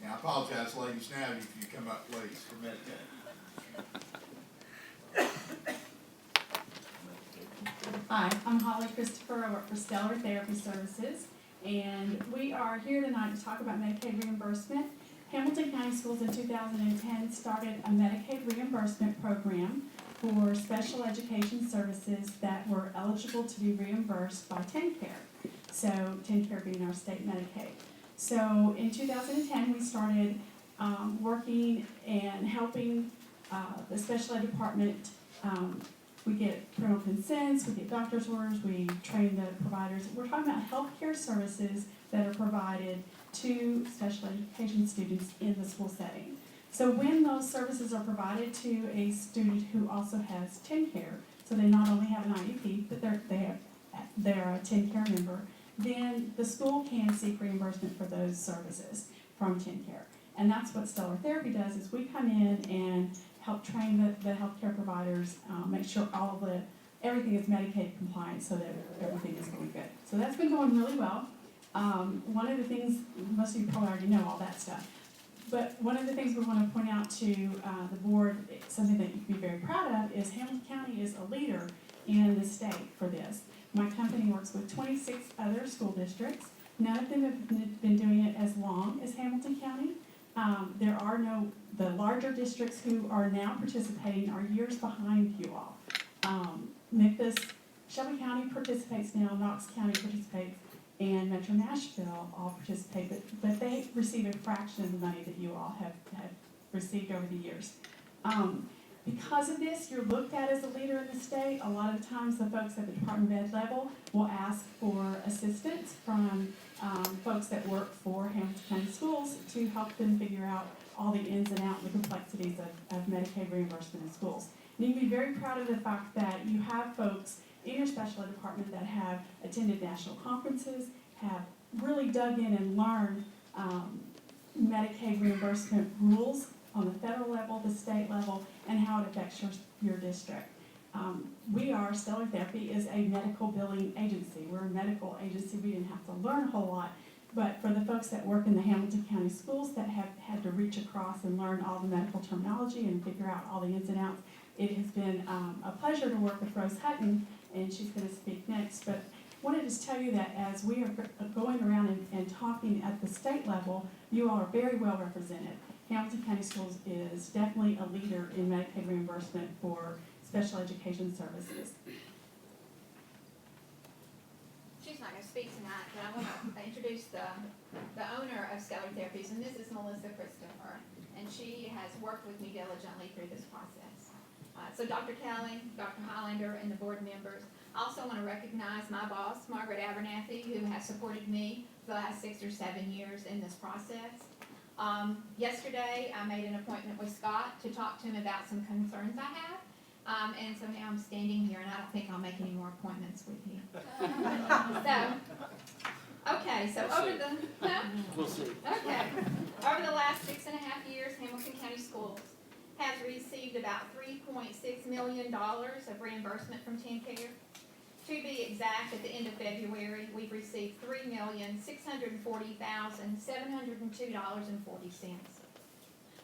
Now, I apologize, ladies, now if you come up, please, for Medicaid. Hi, I'm Holly Christopher. I work for Stellar Therapy Services, and we are here tonight to talk about Medicaid reimbursement. Hamilton County Schools in 2010 started a Medicaid reimbursement program for special education services that were eligible to be reimbursed by TennCare. So TennCare being our state Medicaid. So in 2010, we started working and helping the special ed department. We get parental consents, we get doctor's orders, we train the providers. We're talking about healthcare services that are provided to special education students in the school setting. So when those services are provided to a student who also has TennCare, so they not only have an IEP, but they're a TennCare member, then the school can seek reimbursement for those services from TennCare. And that's what Stellar Therapy does, is we come in and help train the healthcare providers, make sure everything is Medicaid compliant so that everything is going good. So that's been going really well. One of the things, most of you probably already know all that stuff, but one of the things we want to point out to the board, something that you can be very proud of, is Hamilton County is a leader in the state for this. My company works with 26 other school districts. None of them have been doing it as long as Hamilton County. The larger districts who are now participating are years behind you all. Memphis, Shelby County participates now, Knox County participates, and Metro Nashville all participate, but they receive a fraction of the money that you all have received over the years. Because of this, you're looked at as a leader in the state. A lot of times the folks at the Department of Ed level will ask for assistance from folks that work for Hamilton County Schools to help them figure out all the ins and outs and the complexities of Medicaid reimbursement in schools. And you can be very proud of the fact that you have folks in your special ed department that have attended national conferences, have really dug in and learned Medicaid reimbursement rules on the federal level, the state level, and how it affects your district. Stellar Therapy is a medical billing agency. We're a medical agency. We didn't have to learn a whole lot. But for the folks that work in the Hamilton County Schools that have had to reach across and learn all the medical terminology and figure out all the ins and outs, it has been a pleasure to work with Rose Hutton, and she's going to speak next. But I want to just tell you that as we are going around and talking at the state level, you all are very well represented. Hamilton County Schools is definitely a leader in Medicaid reimbursement for special education services. She's not going to speak tonight, but I want to introduce the owner of Stellar Therapies, and this is Melissa Christopher, and she has worked with me diligently through this process. So Dr. Kelly, Dr. Highlander, and the board members, I also want to recognize my boss, Margaret Abernathy, who has supported me for the last 6 or 7 years in this process. Yesterday, I made an appointment with Scott to talk to him about some concerns I have. And so now I'm standing here, and I don't think I'll make any more appointments with you. We'll see. Okay. Over the last 6.5 years, Hamilton County Schools has received about $3.6 million of reimbursement from TennCare. To be exact, at the end of February, we've received $3,640,702.40.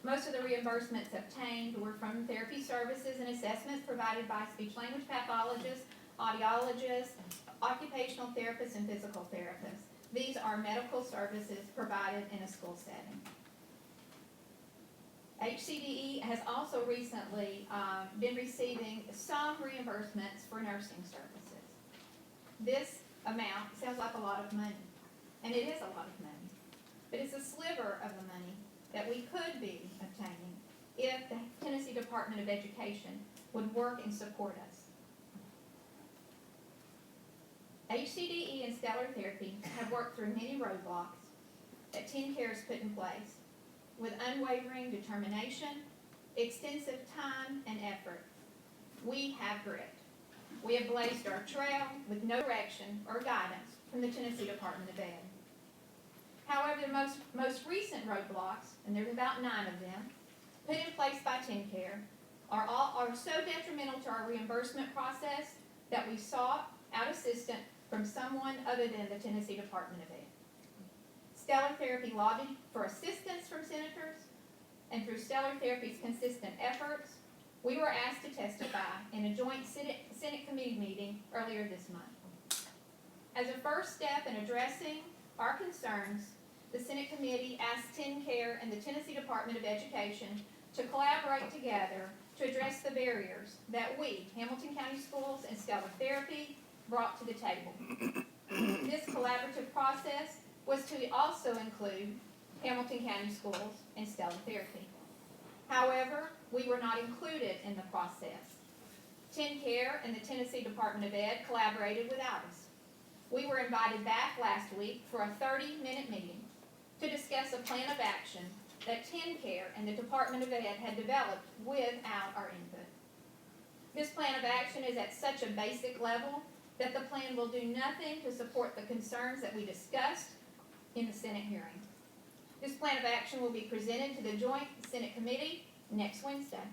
Most of the reimbursements obtained were from therapy services and assessments provided by speech-language pathologists, audiologists, occupational therapists, and physical therapists. These are medical services provided in a school setting. HCDE has also recently been receiving some reimbursements for nursing services. This amount sounds like a lot of money, and it is a lot of money, but it's a sliver of the money that we could be obtaining if the Tennessee Department of Education would work and support us. HCDE and Stellar Therapy have worked through many roadblocks that TennCare has put in place with unwavering determination, extensive time, and effort. We have grit. We have blazed our trail with no direction or guidance from the Tennessee Department of Ed. However, the most recent roadblocks, and there's about 9 of them, put in place by TennCare are so detrimental to our reimbursement process that we sought out assistance from someone other than the Tennessee Department of Ed. Stellar Therapy lobbied for assistance from senators, and through Stellar Therapy's consistent efforts, we were asked to testify in a joint Senate committee meeting earlier this month. As a first step in addressing our concerns, the Senate committee asked TennCare and the Tennessee Department of Education to collaborate together to address the barriers that we, Hamilton County Schools and Stellar Therapy, brought to the table. This collaborative process was to also include Hamilton County Schools and Stellar Therapy. However, we were not included in the process. TennCare and the Tennessee Department of Ed collaborated without us. We were invited back last week for a 30-minute meeting to discuss a plan of action that TennCare and the Department of Ed had developed without our input. This plan of action is at such a basic level that the plan will do nothing to support the concerns that we discussed in the Senate hearing. This plan of action will be presented to the Joint Senate Committee next Wednesday.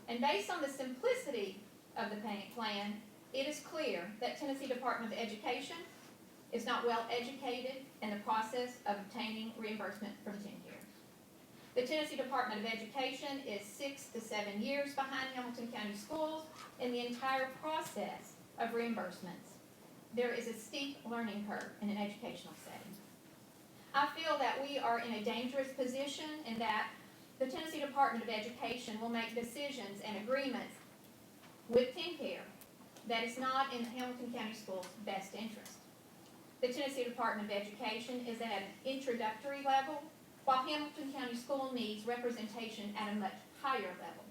And based on the simplicity of the plan, it is clear that Tennessee Department of Education is not well educated in the process of obtaining reimbursement from TennCare. The Tennessee Department of Education is 6 to 7 years behind Hamilton County Schools in the entire process of reimbursements. There is a steep learning curve in an educational setting. I feel that we are in a dangerous position in that the Tennessee Department of Education will make decisions and agreements with TennCare that is not in Hamilton County Schools' best interest. The Tennessee Department of Education is at an introductory level, while Hamilton County School needs representation at a much higher level.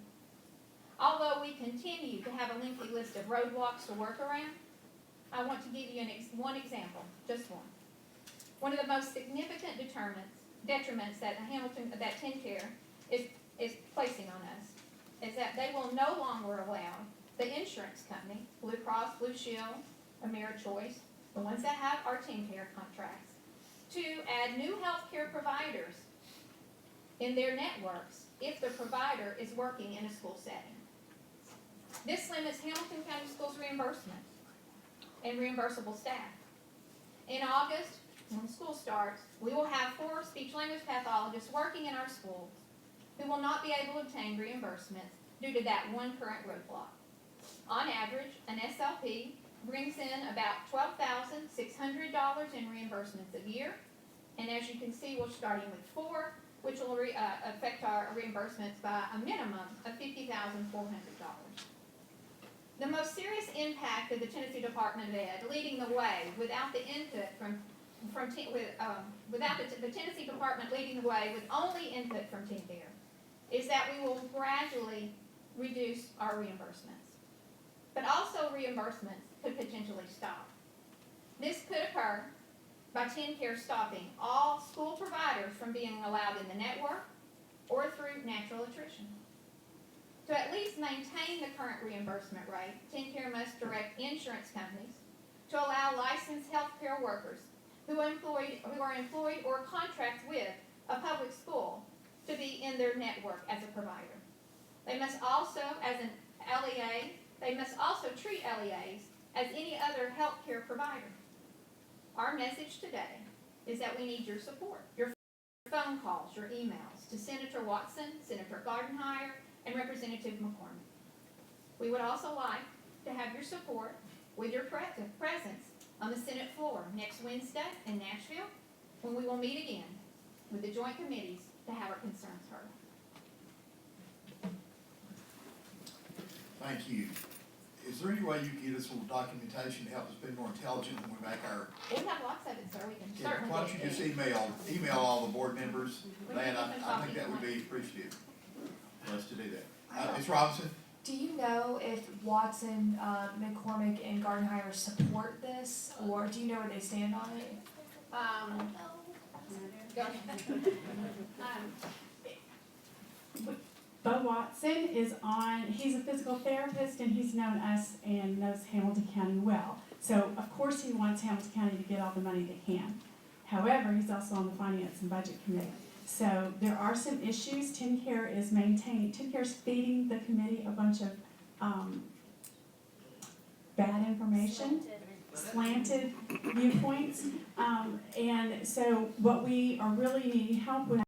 Although we continue to have a lengthy list of roadblocks to work around, I want to give you one example, just one. One of the most significant detriments that that TennCare is placing on us is that they will no longer allow the insurance company, Blue Cross, Blue Shield, AmeriChoice, the ones that have our TennCare contracts, to add new healthcare providers in their networks if the provider is working in a school setting. This limits Hamilton County Schools reimbursement and reimbursable staff. In August, when school starts, we will have 4 speech-language pathologists working in our schools who will not be able to obtain reimbursements due to that one current roadblock. On average, an SLP brings in about $12,600 in reimbursements a year, and as you can see, we're starting with 4, which will affect our reimbursements by a minimum of $50,400. The most serious impact of the Tennessee Department of Ed leading the way without the input without the Tennessee Department leading the way with only input from TennCare is that we will gradually reduce our reimbursements. But also reimbursements could potentially stop. This could occur by TennCare stopping all school providers from being allowed in the network or through natural attrition. To at least maintain the current reimbursement rate, TennCare must direct insurance companies to allow licensed healthcare workers who are employed or contract with a public school to be in their network as a provider. They must also, as an LEA, they must also treat LEAs as any other healthcare provider. Our message today is that we need your support, your phone calls, your emails to Senator Watson, Senator Gardenhire, and Representative McCormick. We would also like to have your support with your presence on the Senate floor next Wednesday in Nashville, when we will meet again with the joint committees to have our concerns heard. Thank you. Is there any way you can get us a little documentation to help us be more intelligent when we make our? We have lots of it, sir. We can Yeah, certainly. why don't you just email all the board members that? I think that would be appreciative for us to do that. Ms. Robinson? Do you know if Watson, McCormick, and Gardenhire support this, or do you know where they stand on it? Go ahead. Bo Watson is he's a physical therapist and he's known us and knows Hamilton County well. So of course he wants Hamilton County to get all the money they can. However, he's also on the Finance and Budget Committee. So there are some issues. TennCare is feeding the committee a bunch of bad information, slanted viewpoints. And so what we are really needing help with